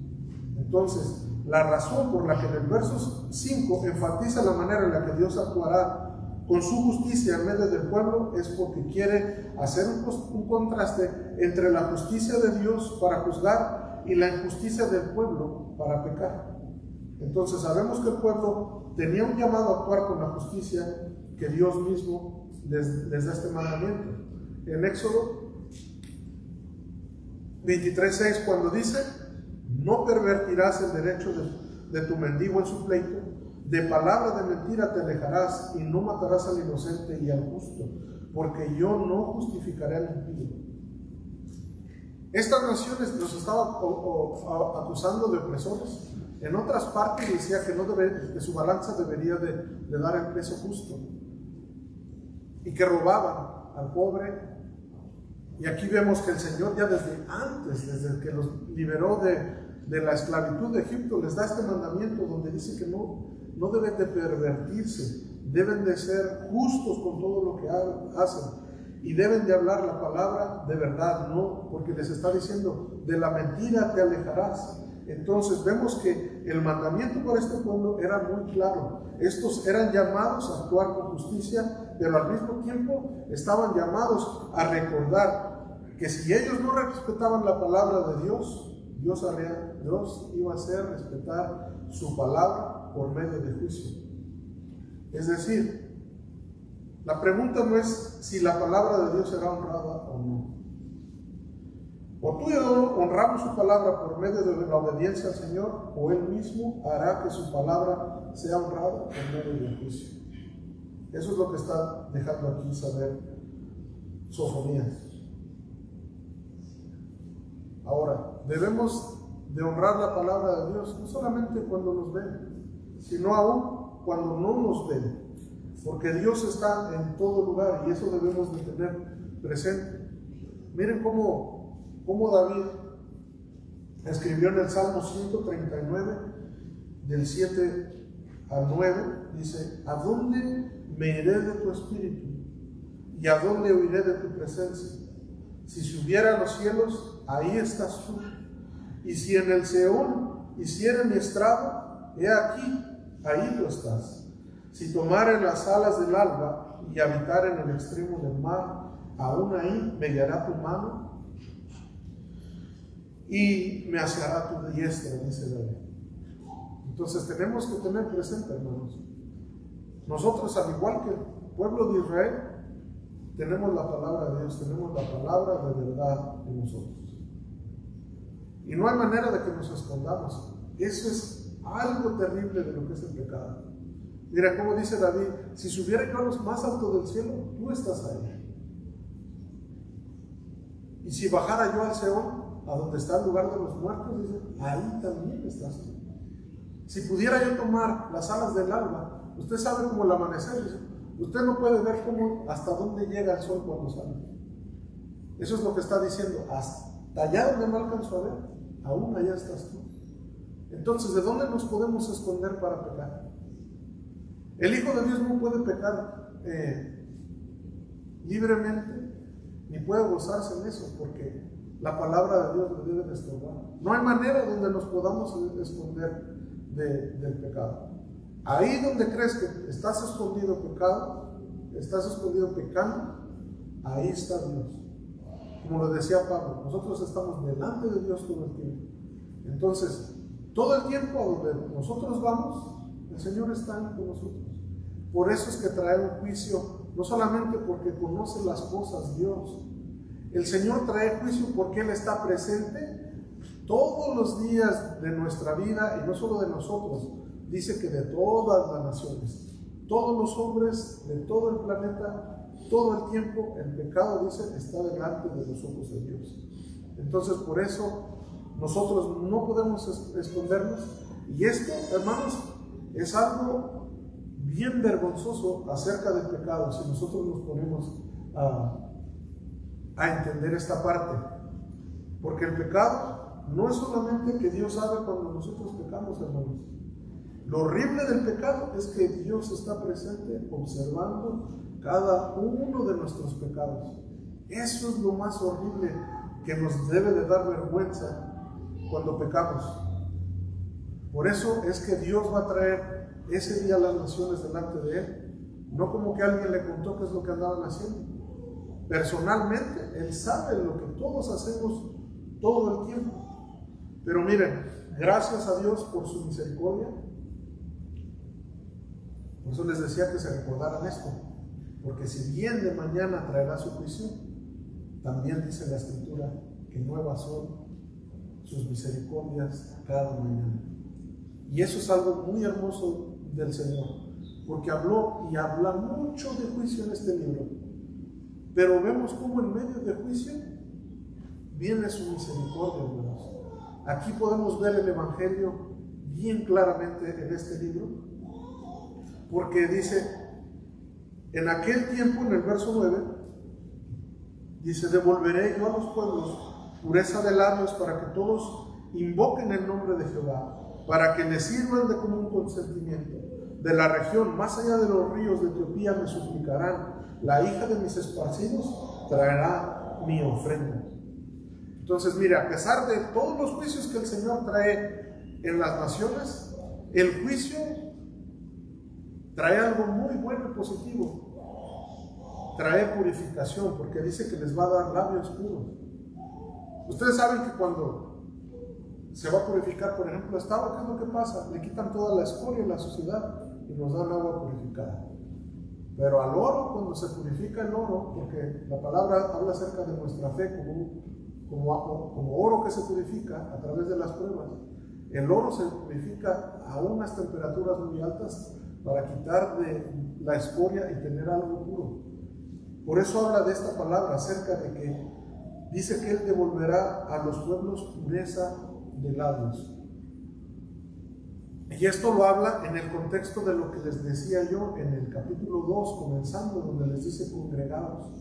Entonces, la razón por la que en el verso 5 enfatiza la manera en la que Dios actuará con su justicia en medio del pueblo es porque quiere hacer un contraste entre la justicia de Dios para juzgar y la injusticia del pueblo para pecar. Entonces sabemos que el pueblo tenía un llamado a actuar con la justicia que Dios mismo les da este mandamiento. En Éxodo 23:6, cuando dice, no pervertirás el derecho de tu mendigo en su pleito, de palabra de mentira te alejarás y no matarás al inocente y al justo, porque yo no justificaré al impío. Estas naciones los estaba acusando de opresores. En otras partes decía que su balanza debería de dar el peso justo y que robaban al pobre. Y aquí vemos que el Señor ya desde antes, desde que los liberó de la esclavitud de Egipto, les da este mandamiento donde dice que no deben de pervertirse, deben de ser justos con todo lo que hacen y deben de hablar la palabra de verdad, no, porque les está diciendo, de la mentira te alejarás. Entonces vemos que el mandamiento para este pueblo era muy claro. Estos eran llamados a actuar con justicia pero al mismo tiempo estaban llamados a recordar que si ellos no respetaban la palabra de Dios, Dios iba a hacer respetar su palabra por medio de juicio. Es decir, la pregunta no es si la palabra de Dios será honrada o no. O tú y yo honramos su palabra por medio de la obediencia al Señor, o Él mismo hará que su palabra sea honrada por medio del juicio. Eso es lo que está dejando aquí saber Sofonías. Ahora, debemos de honrar la palabra de Dios, no solamente cuando nos ven, sino aún cuando no nos ven, porque Dios está en todo lugar y eso debemos de tener presente. Miren cómo David escribió en el Salmo 139, del 7 al 9, dice: ¿a dónde me iré de tu espíritu? ¿Y a dónde huiré de tu presencia? Si subiera a los cielos, ahí estás tú. Y si en el Seol hiciera mi estrado, he aquí, ahí tú estás. Si tomare las alas del alba y habitar en el extremo del mar, aún ahí me guiará tu mano y me aseará tu diestra, dice David. Entonces tenemos que tener presente, hermanos, nosotros, al igual que el pueblo de Israel, tenemos la palabra de Dios, tenemos la palabra de verdad en nosotros. Y no hay manera de que nos escondamos. Eso es algo terrible de lo que es el pecado. Mira cómo dice David: si subiera yo a lo más alto del cielo, tú estás ahí. Y si bajara yo al Seol, a donde está el lugar de los muertos, dice, ahí también estás tú. Si pudiera yo tomar las alas del alba, usted sabe cómo el amanecer, dice, usted no puede ver cómo, hasta dónde llega el sol cuando sale. Eso es lo que está diciendo. Hasta allá donde no alcanzo a ver, aún allá estás tú. Entonces, ¿de dónde nos podemos esconder para pecar? El Hijo de Dios no puede pecar libremente, ni puede gozarse en eso, porque la palabra de Dios le debe de estorbar. No hay manera donde nos podamos esconder del pecado. Ahí donde crees que estás escondido pecando, ahí está Dios. Como lo decía Pablo, nosotros estamos delante de Dios todo el tiempo. Entonces, todo el tiempo a donde nosotros vamos, el Señor está con nosotros. Por eso es que trae un juicio, no solamente porque conoce las cosas Dios. El Señor trae juicio porque Él está presente todos los días de nuestra vida, y no solo de nosotros. Dice que de todas las naciones, todos los hombres de todo el planeta, todo el tiempo, el pecado, dice, está delante de los ojos de Dios. Entonces, por eso nosotros no podemos escondernos. Y esto, hermanos, es algo bien vergonzoso acerca del pecado, si nosotros nos ponemos a entender esta parte. Porque el pecado no es solamente que Dios sabe cuando nosotros pecamos, hermanos. Lo horrible del pecado es que Dios está presente observando cada uno de nuestros pecados. Eso es lo más horrible, que nos debe de dar vergüenza cuando pecamos. Por eso es que Dios va a traer ese día a las naciones delante de Él, no como que alguien le contó qué es lo que andaban haciendo. Personalmente, Él sabe lo que todos hacemos todo el tiempo. Pero miren, gracias a Dios por su misericordia. Por eso les decía que se recordaran esto, porque si bien de mañana traerá su juicio, también dice la Escritura que nuevas son sus misericordias cada mañana. Y eso es algo muy hermoso del Señor, porque habló y habla mucho de juicio en este libro, pero vemos cómo en medio de juicio viene su misericordia, hermanos. Aquí podemos ver el Evangelio bien claramente en este libro, porque dice, en aquel tiempo, en el verso 9, dice, devolveré yo a los pueblos pureza de labios para que todos invoquen el nombre de Jehová, para que le sirvan de común consentimiento. De la región más allá de los ríos de Etiopía me suplicarán, la hija de mis esparcidos traerá mi ofrenda. Entonces, mira, a pesar de todos los juicios que el Señor trae en las naciones, el juicio trae algo muy bueno y positivo, trae purificación, porque dice que les va a dar labios puros. Ustedes saben que cuando se va a purificar, por ejemplo, esta agua, ¿qué es lo que pasa? Le quitan toda la escoria y la suciedad y nos dan agua purificada. Pero al oro, cuando se purifica el oro, porque la palabra habla acerca de nuestra fe como oro que se purifica a través de las pruebas, el oro se purifica a unas temperaturas muy altas para quitar de la escoria y tener algo puro. Por eso habla de esta palabra acerca de que dice que Él devolverá a los pueblos pureza de labios. Y esto lo habla en el contexto de lo que les decía yo en el capítulo 2, comenzando, donde les dice congregados.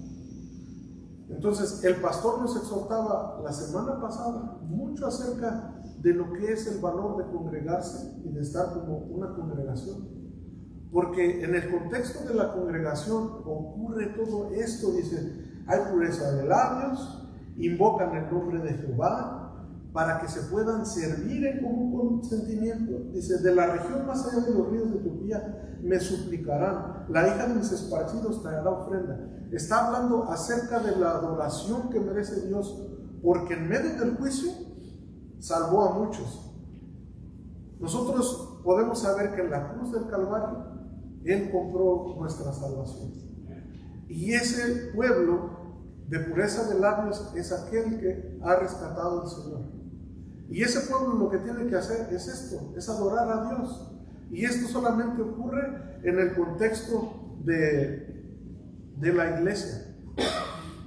Entonces, el pastor nos exhortaba la semana pasada mucho acerca de lo que es el valor de congregarse y de estar como una congregación. Porque en el contexto de la congregación ocurre todo esto, dice, hay pureza de labios, invocan el nombre de Jehová, para que se puedan servir en común consentimiento. Dice, de la región más allá de los ríos de Etiopía me suplicarán, la hija de mis esparcidos traerá ofrenda. Está hablando acerca de la adoración que merece Dios, porque en medio del juicio salvó a muchos. Nosotros podemos saber que en la cruz del Calvario Él compró nuestra salvación. Y ese pueblo de pureza de labios es aquel que ha rescatado al Señor. Y ese pueblo lo que tiene que hacer es esto, es adorar a Dios. Y esto solamente ocurre en el contexto de la iglesia.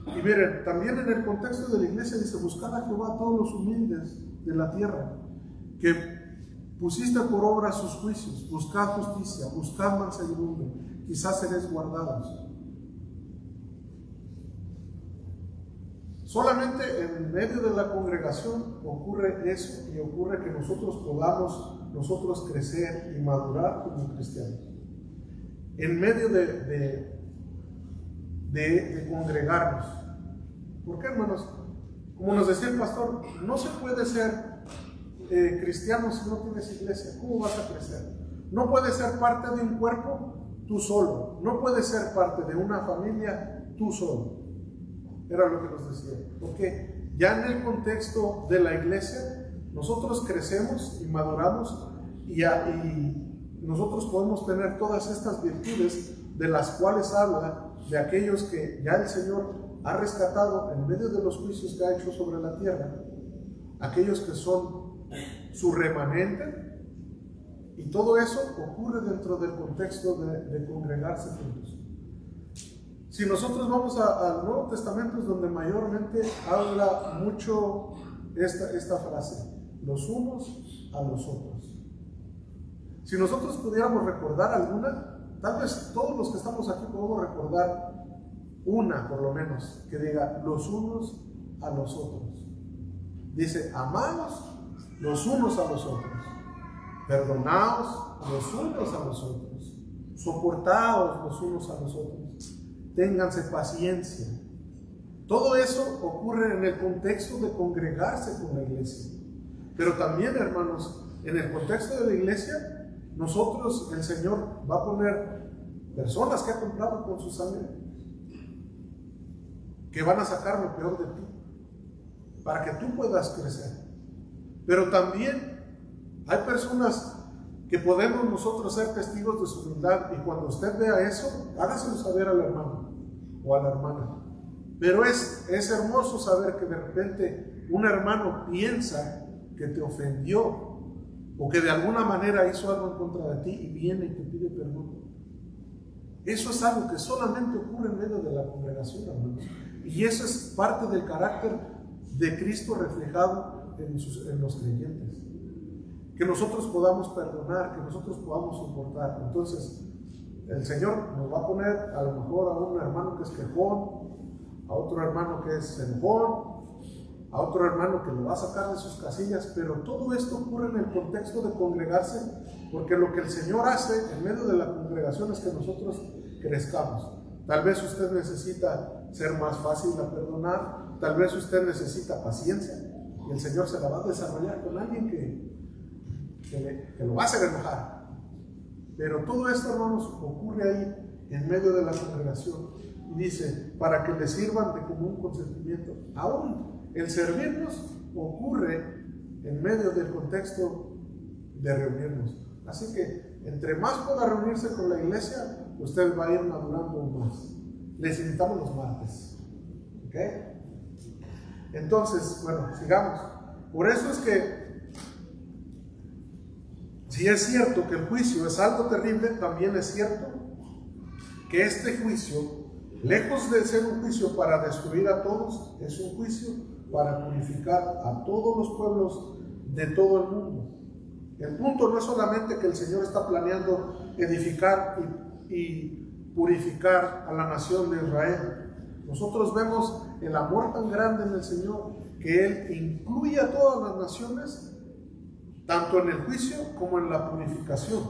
Y miren, también en el contexto de la iglesia dice, buscad a Jehová a todos los humildes de la tierra, que pusiste por obra sus juicios, buscad justicia, buscad mansedumbre, quizás seréis guardados. Solamente en medio de la congregación ocurre eso, y ocurre que nosotros podamos crecer y madurar como cristianos. En medio de congregarnos. ¿Por qué, hermanos? Como nos decía el pastor, no se puede ser cristiano si no tienes iglesia. ¿Cómo vas a crecer? No puedes ser parte de un cuerpo tú solo. No puedes ser parte de una familia tú solo. Era lo que nos decía. Porque ya en el contexto de la iglesia, nosotros crecemos y maduramos y nosotros podemos tener todas estas virtudes de las cuales habla de aquellos que ya el Señor ha rescatado en medio de los juicios que ha hecho sobre la tierra, aquellos que son su remanente, y todo eso ocurre dentro del contexto de congregarse juntos. Si nosotros vamos al Nuevo Testamento, es donde mayormente habla mucho esta frase, los unos a los otros. Si nosotros pudiéramos recordar alguna, tal vez todos los que estamos aquí podemos recordar una, por lo menos, que diga los unos a los otros. Dice, amaos los unos a los otros, perdonaos los unos a los otros, soportaos los unos a los otros, ténganse paciencia. Todo eso ocurre en el contexto de congregarse con la iglesia. Pero también, hermanos, en el contexto de la iglesia, nosotros, el Señor va a poner personas que ha comprado con su sangre, que van a sacar lo peor de ti, para que tú puedas crecer. Pero también hay personas que podemos nosotros ser testigos de su humildad, y cuando usted vea eso, hágaselo saber al hermano o a la hermana. Pero es hermoso saber que de repente un hermano piensa que te ofendió o que de alguna manera hizo algo en contra de ti y viene y te pide perdón. Eso es algo que solamente ocurre en medio de la congregación, hermanos. Y eso es parte del carácter de Cristo reflejado en los creyentes. Que nosotros podamos perdonar, que nosotros podamos soportar. Entonces, el Señor nos va a poner a lo mejor a un hermano que es quejón, a otro hermano que es enojón, a otro hermano que lo va a sacar de sus casillas, pero todo esto ocurre en el contexto de congregarse, porque lo que el Señor hace en medio de la congregación es que nosotros crezcamos. Tal vez usted necesita ser más fácil a perdonar, tal vez usted necesita paciencia, y el Señor se la va a desarrollar con alguien que lo va a hacer enojar. Pero todo esto, hermanos, ocurre ahí en medio de la congregación. y dice, para que le sirvan de común consentimiento. Aún el servirnos ocurre en medio del contexto de reunirnos. Así que entre más pueda reunirse con la iglesia, usted va a ir madurando más. Les invitamos los martes. ¿Ok? Entonces, bueno, sigamos. Por eso es que si es cierto que el juicio es algo terrible, también es cierto que este juicio, lejos de ser un juicio para destruir a todos, es un juicio para purificar a todos los pueblos de todo el mundo. El punto no es solamente que el Señor está planeando edificar y purificar a la nación de Israel. Nosotros vemos el amor tan grande en el Señor que Él incluye a todas las naciones, tanto en el juicio como en la purificación,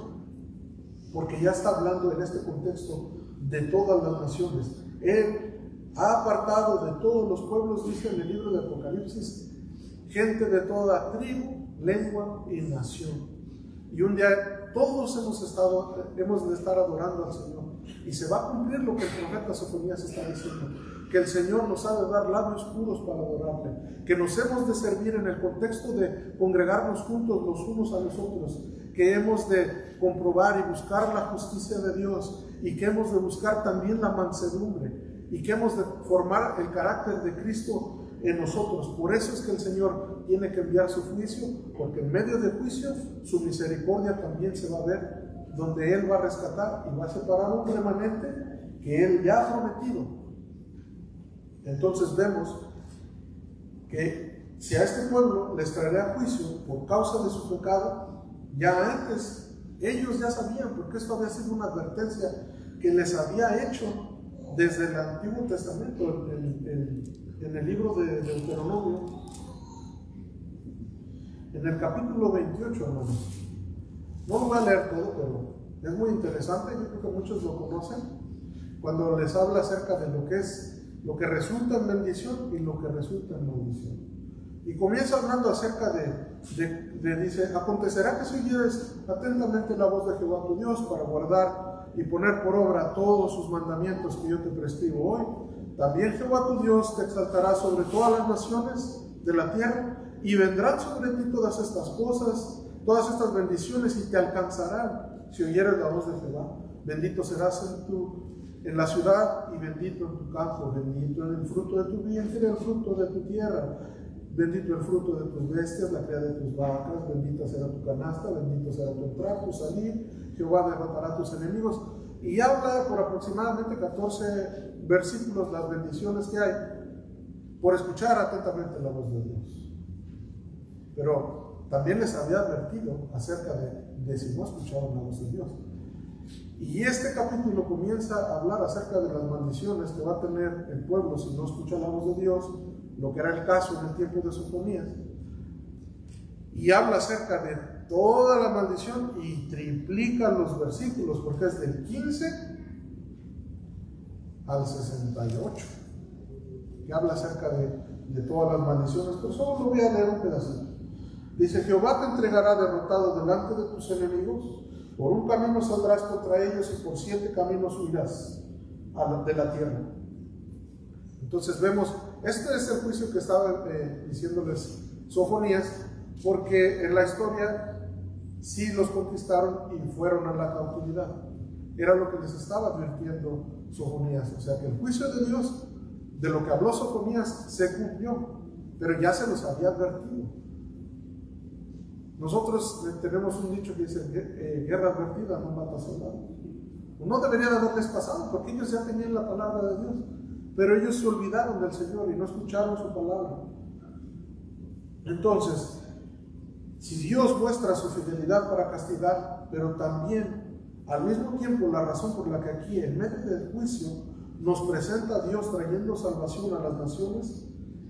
porque ya está hablando en este contexto de todas las naciones. Él ha apartado de todos los pueblos, dice en el libro de Apocalipsis, gente de toda tribu, lengua y nación. Y un día todos hemos de estar adorando al Señor, y se va a cumplir lo que el profeta Sofonías está diciendo, que el Señor nos ha de dar labios puros para adorarle, que nos hemos de servir en el contexto de congregarnos juntos los unos a los otros, que hemos de comprobar y buscar la justicia de Dios, y que hemos de buscar también la mansedumbre, y que hemos de formar el carácter de Cristo en nosotros. Por eso es que el Señor tiene que enviar su juicio, porque en medio del juicio su misericordia también se va a ver, donde Él va a rescatar y va a separar un remanente que Él ya ha prometido. Entonces vemos que si a este pueblo les traerá juicio por causa de su pecado, ya antes ellos ya sabían, porque esto había sido una advertencia que les había hecho desde el Antiguo Testamento, en el libro de Deuteronomio, en el capítulo 28, hermanos. No lo voy a leer todo, pero es muy interesante, yo creo que muchos lo conocen, cuando les habla acerca de lo que resulta en bendición y lo que resulta en maldición. Y comienza hablando acerca dice, acontecerá que si oyeres atentamente la voz de Jehová tu Dios para guardar y poner por obra todos sus mandamientos que yo te prescribo hoy, también Jehová tu Dios te exaltará sobre todas las naciones de la tierra, y vendrán sobre ti todas estas cosas, todas estas bendiciones, y te alcanzarán si oyeres la voz de Jehová. Bendito serás en la ciudad y bendito en tu campo, bendito en el fruto de tu vientre, el fruto de tu tierra, bendito el fruto de tus bestias, la cría de tus vacas, bendita será tu canasta, bendito será tu entrar, tu salir, Jehová derrotará a tus enemigos. Y habla por aproximadamente 14 versículos las bendiciones que hay por escuchar atentamente la voz de Dios. Pero también les había advertido acerca de si no escuchaban la voz de Dios. Y este capítulo comienza a hablar acerca de las maldiciones que va a tener el pueblo si no escucha la voz de Dios, lo que era el caso en el tiempo de Sofonías. Y habla acerca de toda la maldición y triplica los versículos, porque es del 15 al 68, que habla acerca de todas las maldiciones. Pero solo lo voy a leer un pedacito. Dice, Jehová te entregará derrotado delante de tus enemigos, por un camino saldrás contra ellos y por 7 caminos huirás de la tierra. Entonces vemos, este es el juicio que estaba diciéndoles Sofonías, porque en la historia sí los conquistaron y fueron a la cautividad. Era lo que les estaba advirtiendo Sofonías. O sea que el juicio de Dios, de lo que habló Sofonías, se cumplió, pero ya se los había advertido. Nosotros tenemos un dicho que dice, guerra advertida no mata soldados. No debería de haberles pasado, porque ellos ya tenían la palabra de Dios, pero ellos se olvidaron del Señor y no escucharon su palabra. Entonces, si Dios muestra su fidelidad para castigar, pero también al mismo tiempo la razón por la que aquí en medio del juicio nos presenta a Dios trayendo salvación a las naciones,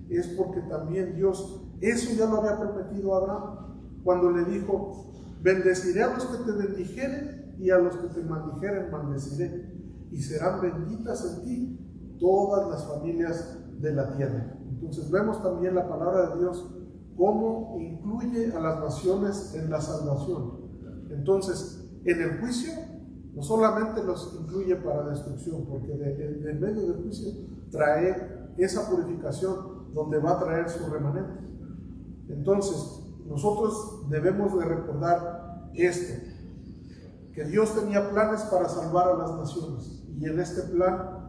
es porque también Dios, eso ya lo había prometido a Abraham cuando le dijo, bendeciré a los que te bendijeren y a los que te maldijeren maldeciré, y serán benditas en ti todas las familias de la tierra. Entonces vemos también la palabra de Dios cómo incluye a las naciones en la salvación. Entonces, en el juicio no solamente los incluye para destrucción, porque de medio del juicio trae esa purificación donde va a traer su remanente. Entonces, nosotros debemos de recordar esto, que Dios tenía planes para salvar a las naciones, y en este plan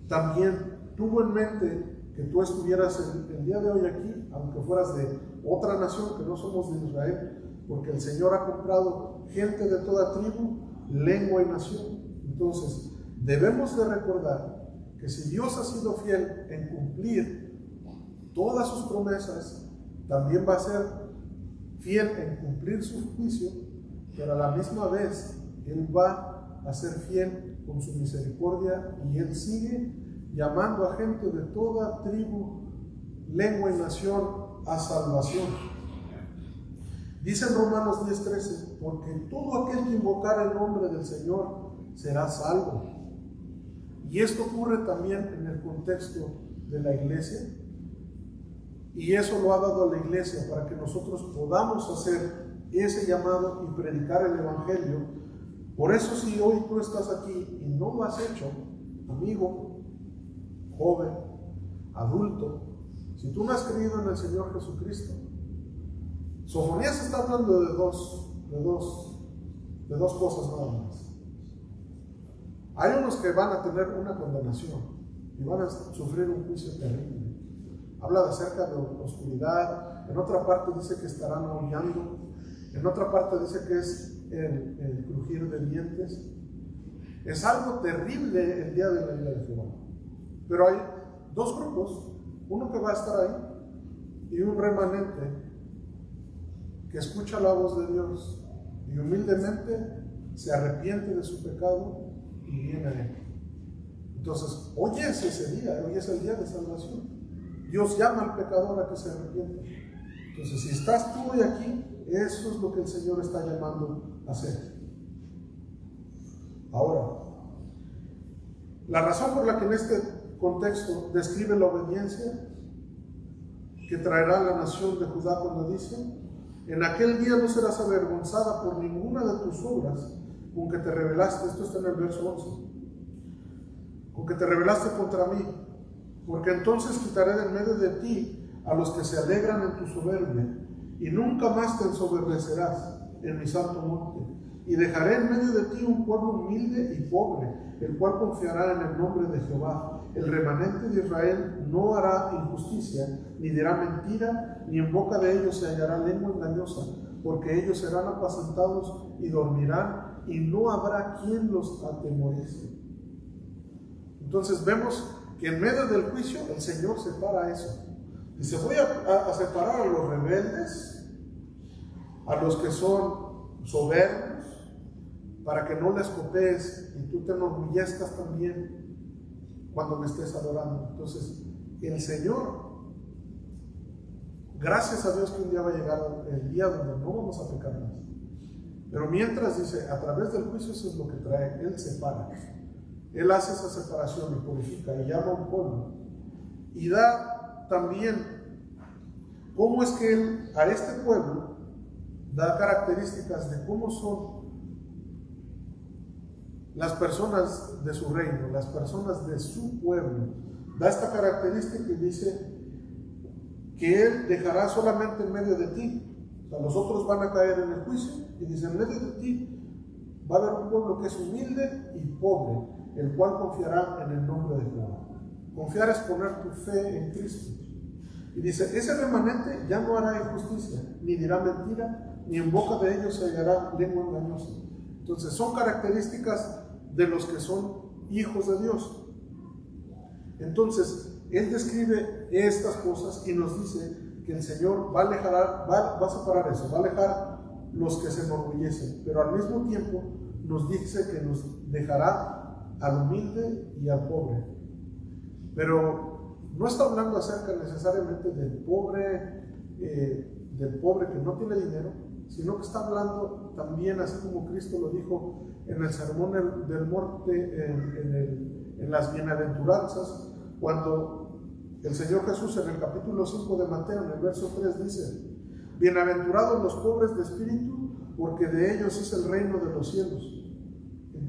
también tuvo en mente que tú estuvieras el día de hoy aquí, aunque fueras de otra nación, que no somos de Israel, porque el Señor ha comprado gente de toda tribu, lengua y nación. Entonces, debemos de recordar que si Dios ha sido fiel en cumplir todas sus promesas, también va a ser fiel en cumplir su juicio, pero a la misma vez Él va a ser fiel con su misericordia, y Él sigue llamando a gente de toda tribu, lengua y nación a salvación. Dice en Romanos 10:13, porque todo aquel que invocar el nombre del Señor será salvo. Y esto ocurre también en el contexto de la iglesia, y eso lo ha dado a la iglesia para que nosotros podamos hacer ese llamado y predicar el evangelio. Por eso, si hoy tú estás aquí y no lo has hecho, amigo, joven, adulto, si tú no has creído en el Señor Jesucristo, Sofonías está hablando de dos cosas nada más. Hay unos que van a tener una condenación y van a sufrir un juicio terrible. Habla de acerca de oscuridad, en otra parte dice que estarán aullando, en otra parte dice que es el crujir de dientes. Es algo terrible el día de la ira de Jehová. Pero hay dos grupos, uno que va a estar ahí y un remanente que escucha la voz de Dios y humildemente se arrepiente de su pecado y viene a Él. Entonces, hoy es ese día, hoy es el día de salvación. Dios llama al pecador a que se arrepienta. Entonces, si estás tú hoy aquí, eso es lo que el Señor está llamando a hacer. Ahora, la razón por la que en este contexto describe la obediencia que traerá la nación de Judá cuando dice: en aquel día no serás avergonzada por ninguna de tus obras con que te rebelaste. Esto está en el verso 11. Con que te rebelaste contra mí, porque entonces quitaré de en medio de ti a los que se alegran en tu soberbia, y nunca más te ensoberbecerás en mi santo monte. Y dejaré en medio de ti un pueblo humilde y pobre, el cual confiará en el nombre de Jehová. El remanente de Israel no hará injusticia, ni dirá mentira, ni en boca de ellos se hallará lengua engañosa, porque ellos serán apacentados y dormirán, y no habrá quien los atemorice. Entonces vemos que en medio del juicio el Señor separa eso. Dice: voy a separar a los rebeldes, a los que son soberbios, para que no les copees y tú te enorgullezcas también cuando me estés adorando. Entonces, el Señor, gracias a Dios que un día va a llegar el día donde no vamos a pecar más. Pero mientras, dice, a través del juicio eso es lo que trae. Él separa. Él hace esa separación y purifica y llama a un pueblo. Y da también cómo es que Él a este pueblo da características de cómo son las personas de su reino, las personas de su pueblo. Da esta característica y dice que Él dejará solamente en medio de ti. O sea, los otros van a caer en el juicio, y dice: en medio de ti va a haber un pueblo que es humilde y pobre, el cual confiará en el nombre de Jehová. Confiar es poner tu fe en Cristo. Y dice: ese remanente ya no hará injusticia, ni dirá mentira, ni en boca de ellos se hallará lengua engañosa. Entonces, son características de los que son hijos de Dios. Entonces, Él describe estas cosas y nos dice que el Señor va a separar eso, va a alejar los que se enorgullecen, pero al mismo tiempo nos dice que nos dejará al humilde y al pobre. Pero no está hablando acerca necesariamente del pobre que no tiene dinero, sino que está hablando también, así como Cristo lo dijo en el sermón del monte, en las bienaventuranzas, cuando el Señor Jesús en el capítulo 5 de Mateo, en el verso 3, dice: bienaventurados los pobres de espíritu, porque de ellos es el reino de los cielos.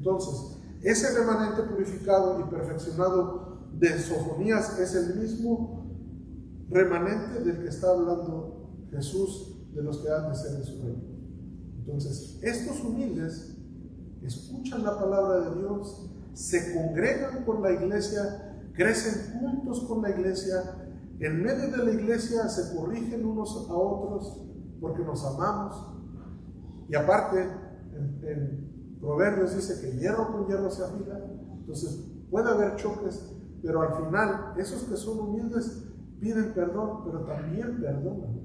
Entonces, ese remanente purificado y perfeccionado de Sofonías es el mismo remanente del que está hablando Jesús, de los que han de ser de su reino. Entonces, estos humildes escuchan la palabra de Dios, se congregan con la iglesia, crecen juntos con la iglesia, en medio de la iglesia se corrigen unos a otros porque nos amamos. Y aparte, en Proverbios dice que hierro con hierro se afila. Entonces puede haber choques, pero al final esos que son humildes piden perdón, pero también perdonan.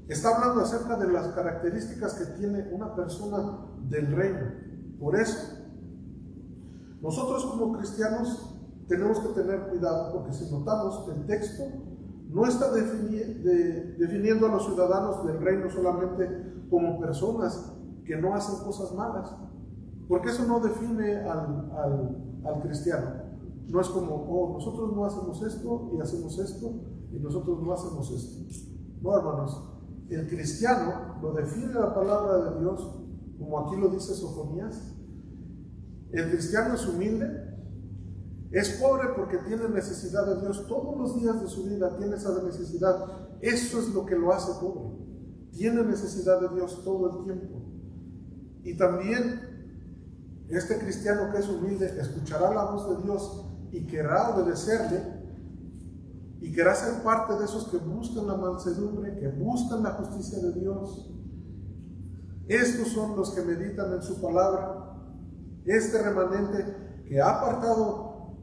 Está hablando acerca de las características que tiene una persona del reino. Por eso, nosotros como cristianos tenemos que tener cuidado, porque si notamos, el texto no está definiendo a los ciudadanos del reino solamente como personas que no hacen cosas malas, porque eso no define al cristiano. No es como, oh, nosotros no hacemos esto y hacemos esto y nosotros no hacemos esto. No, hermanos, el cristiano lo define la palabra de Dios, como aquí lo dice Sofonías. El cristiano es humilde, es pobre porque tiene necesidad de Dios. Todos los días de su vida tiene esa necesidad. Eso es lo que lo hace pobre. Tiene necesidad de Dios todo el tiempo. Y también este cristiano que es humilde escuchará la voz de Dios y querrá obedecerle y querrá ser parte de esos que buscan la mansedumbre, que buscan la justicia de Dios. Estos son los que meditan en su palabra. Este remanente que ha apartado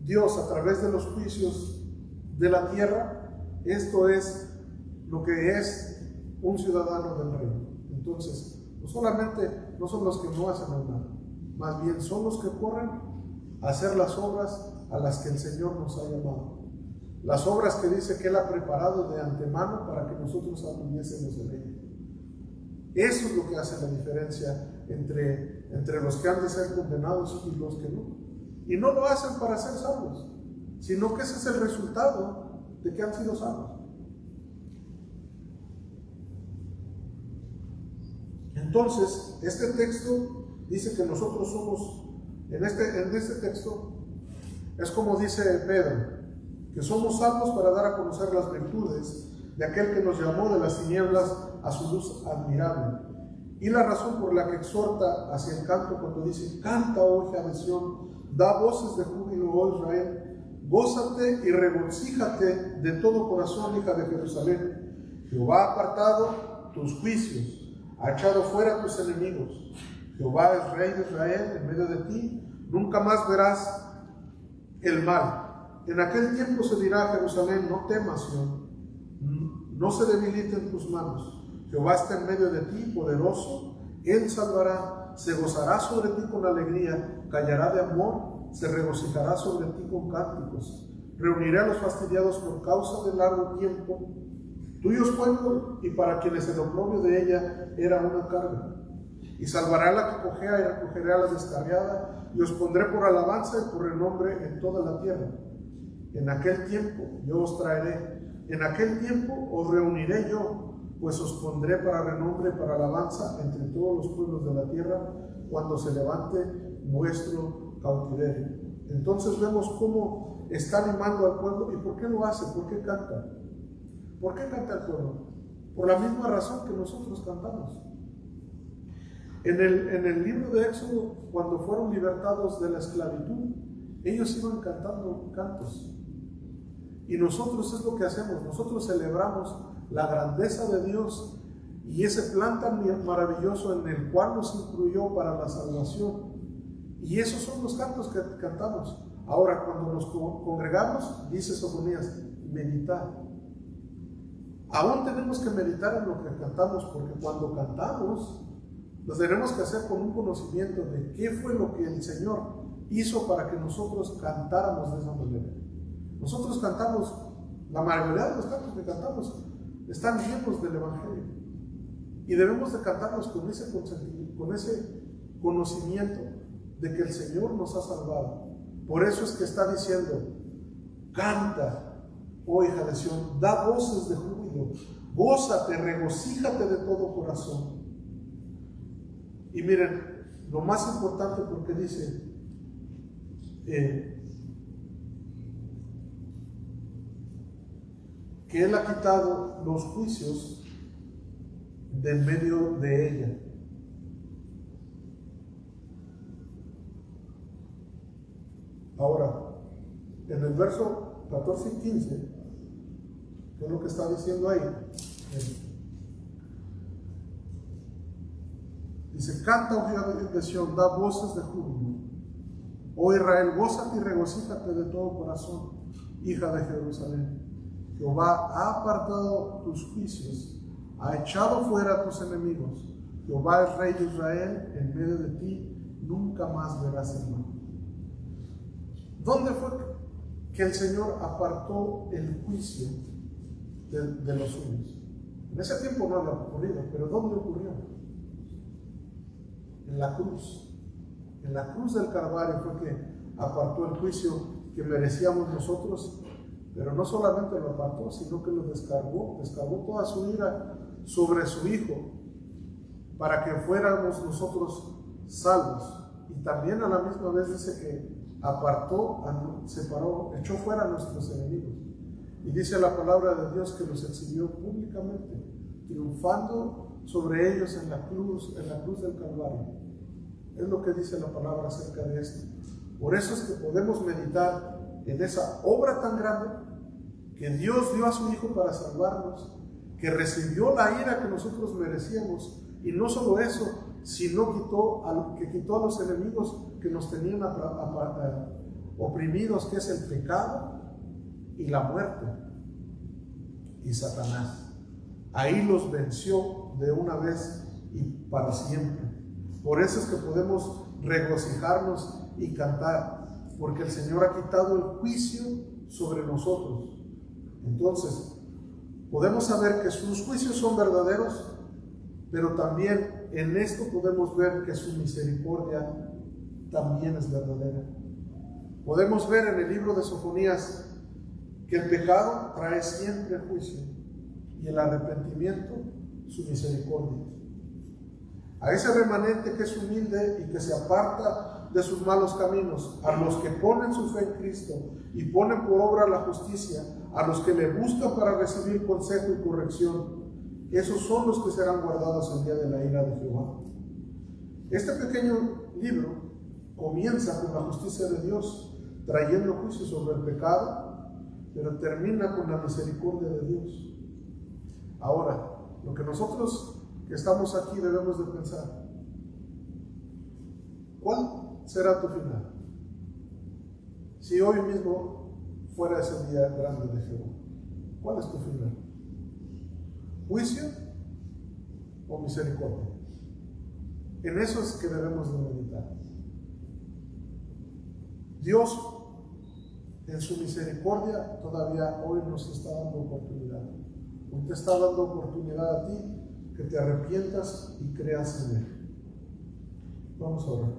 Dios a través de los juicios de la tierra, esto es lo que es un ciudadano del reino. Entonces, no solamente no son los que no hacen nada, más bien son los que corren a hacer las obras a las que el Señor nos ha llamado. Las obras que dice que Él ha preparado de antemano para que nosotros aprendiésemos en ella. Eso es lo que hace la diferencia entre los que han de ser condenados y los que no. Y no lo hacen para ser salvos, sino que ese es el resultado de que han sido salvos. Entonces, este texto dice que nosotros somos, en este texto, es como dice Pedro, que somos salvos para dar a conocer las virtudes de aquel que nos llamó de las tinieblas a su luz admirable. Y la razón por la que exhorta hacia el canto cuando dice, canta, oh hija de Sión, da voces de júbilo, oh Israel, gózate y regocíjate de todo corazón, hija de Jerusalén. Jehová ha apartado tus juicios, ha echado fuera tus enemigos. Jehová es rey de Israel en medio de ti, nunca más verás el mal. En aquel tiempo se dirá a Jerusalén, no temas, Sión, no se debiliten tus manos. Jehová está en medio de ti, poderoso, Él salvará, se gozará sobre ti con alegría, callará de amor, se regocijará sobre ti con cánticos. Reuniré a los fastidiados por causa del largo tiempo. Tuyos pueblos, y para quienes el oprobio de ella era una carga. Y salvará a la que cojea y recogeré a la descarriada, y os pondré por alabanza y por renombre en toda la tierra. En aquel tiempo yo os traeré, en aquel tiempo os reuniré yo, pues os pondré para renombre y para alabanza entre todos los pueblos de la tierra, cuando se levante vuestro cautiverio. Entonces vemos cómo está animando al pueblo. ¿Y por qué lo hace? ¿Por qué canta? ¿Por qué canta el pueblo? Por la misma razón que nosotros cantamos. En el libro de Éxodo, cuando fueron libertados de la esclavitud, ellos iban cantando cantos. Y nosotros es lo que hacemos. Nosotros celebramos la grandeza de Dios y ese plan tan maravilloso en el cual nos incluyó para la salvación. Y esos son los cantos que cantamos. Ahora, cuando nos congregamos, dice Sofonías, meditar. Aún tenemos que meditar en lo que cantamos, porque cuando cantamos, lo tenemos que hacer con un conocimiento de qué fue lo que el Señor hizo para que nosotros cantáramos de esa manera. Nosotros cantamos, la mayoría de los cantos que cantamos están llenos del Evangelio. Y debemos de cantarlos con ese conocimiento de que el Señor nos ha salvado. Por eso es que está diciendo, canta, oh hija de Sión, da voces de júbilo, gózate, regocíjate de todo corazón. Y miren, Lo más importante, porque dice, que Él ha quitado los juicios de en medio de ella. Ahora, en el verso 14 y 15, ¿qué es lo que está diciendo ahí? Dice, canta, oh hija de Sión, da voces de júbilo. Oh Israel, gózate y regocíjate de todo corazón, hija de Jerusalén. Jehová ha apartado tus juicios, ha echado fuera a tus enemigos. Jehová es Rey de Israel, en medio de ti nunca más verás el mal. ¿Dónde fue que el Señor apartó el juicio de los suyos? En ese tiempo no había ocurrido, pero ¿dónde ocurrió? En la cruz. En la cruz del Calvario fue que apartó el juicio que merecíamos nosotros, pero no solamente lo apartó, sino que lo descargó toda su ira sobre su Hijo, para que fuéramos nosotros salvos. Y también a la misma vez dice que apartó, separó, echó fuera a nuestros enemigos. Y dice la palabra de Dios que los exhibió públicamente, triunfando sobre ellos en la cruz del Calvario. Es lo que dice la palabra acerca de esto. Por eso es que podemos meditar en esa obra tan grande que Dios dio a su Hijo para salvarnos, que recibió la ira que nosotros merecíamos, y no solo eso, sino que quitó a los enemigos que nos tenían oprimidos, que es el pecado y la muerte y Satanás. Ahí los venció de una vez y para siempre. Por eso es que podemos regocijarnos y cantar, porque el Señor ha quitado el juicio sobre nosotros. Entonces, podemos saber que sus juicios son verdaderos, pero también en esto podemos ver que su misericordia también es verdadera. Podemos ver en el libro de Sofonías que el pecado trae siempre juicio y el arrepentimiento su misericordia. A ese remanente que es humilde y que se aparta de sus malos caminos, a los que ponen su fe en Cristo y ponen por obra la justicia, a los que le buscan para recibir consejo y corrección, esos son los que serán guardados el día de la ira de Jehová. Este pequeño libro comienza con la justicia de Dios, trayendo juicio sobre el pecado, pero termina con la misericordia de Dios. Ahora, lo que nosotros que estamos aquí debemos de pensar, ¿cuál será tu final? Si hoy mismo fuera ese día grande de Jehová, ¿cuál es tu final? ¿Juicio o misericordia? En eso es que debemos de meditar. Dios, en su misericordia, todavía hoy nos está dando oportunidad. Hoy te está dando oportunidad a ti que te arrepientas y creas en Él. Vamos a orar.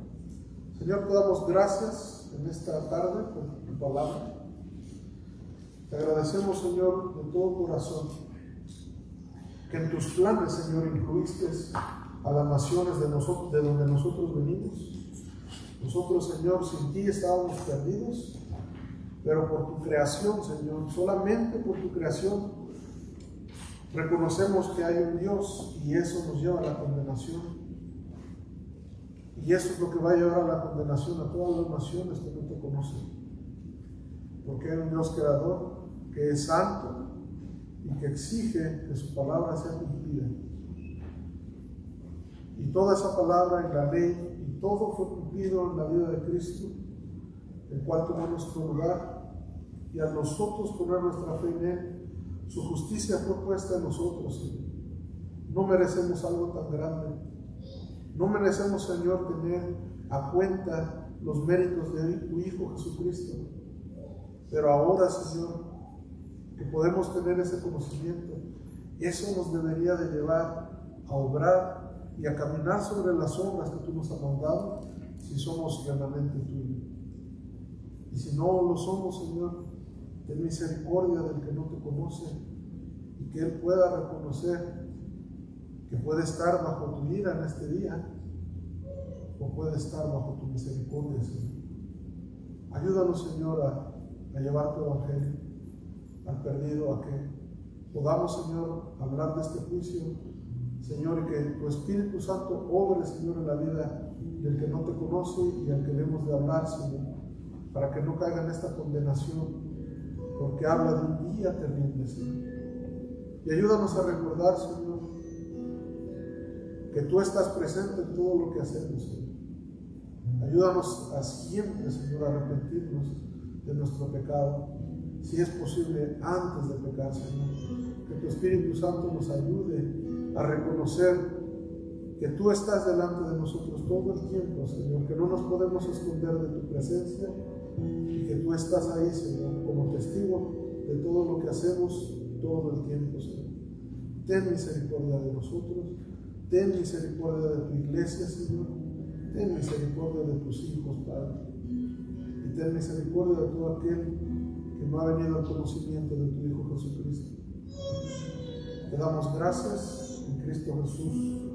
Señor, te damos gracias en esta tarde por tu palabra. Te agradecemos, Señor, de todo corazón, que en tus planes, Señor, incluiste a las naciones de donde nosotros venimos. Nosotros, Señor, sin ti estábamos perdidos, pero por tu creación, Señor, solamente por tu creación, reconocemos que hay un Dios y eso nos lleva a la condenación. Y eso es lo que va a llevar a la condenación a todas las naciones que no te conocen. Porque hay un Dios creador que es santo y que exige que su palabra sea cumplida. Y toda esa palabra en la ley y todo fue cumplido en la vida de Cristo, el cual tomó nuestro lugar, y a nosotros poner nuestra fe en Él, su justicia fue puesta en nosotros, Señor. No merecemos algo tan grande. No merecemos, Señor, tener a cuenta los méritos de tu Hijo Jesucristo. Pero ahora, Señor, que podemos tener ese conocimiento, eso nos debería de llevar a obrar y a caminar sobre las obras que tú nos has mandado, si somos realmente tuyos. Y si no lo somos, Señor, ten misericordia del que no te conoce, y que él pueda reconocer que puede estar bajo tu ira en este día, o puede estar bajo tu misericordia, Señor. Ayúdanos, Señor, a llevar tu evangelio al perdido, a que podamos, Señor, hablar de este juicio, Señor, y que tu Espíritu Santo obre, Señor, en la vida del que no te conoce y al que debemos de hablar, Señor, para que no caiga en esta condenación, porque habla de un día terrible, Señor. Y ayúdanos a recordar, Señor, que tú estás presente en todo lo que hacemos, Señor. Ayúdanos a siempre, Señor, a arrepentirnos de nuestro pecado, si es posible, antes de pecar, Señor. Que tu Espíritu Santo nos ayude a reconocer que tú estás delante de nosotros todo el tiempo, Señor, que no nos podemos esconder de tu presencia y que tú estás ahí, Señor, como testigo de todo lo que hacemos todo el tiempo, Señor. Ten misericordia de nosotros, ten misericordia de tu iglesia, Señor, ten misericordia de tus hijos, Padre, y ten misericordia de todo aquel que no ha venido al conocimiento de tu Hijo Jesucristo. Te damos gracias en Cristo Jesús.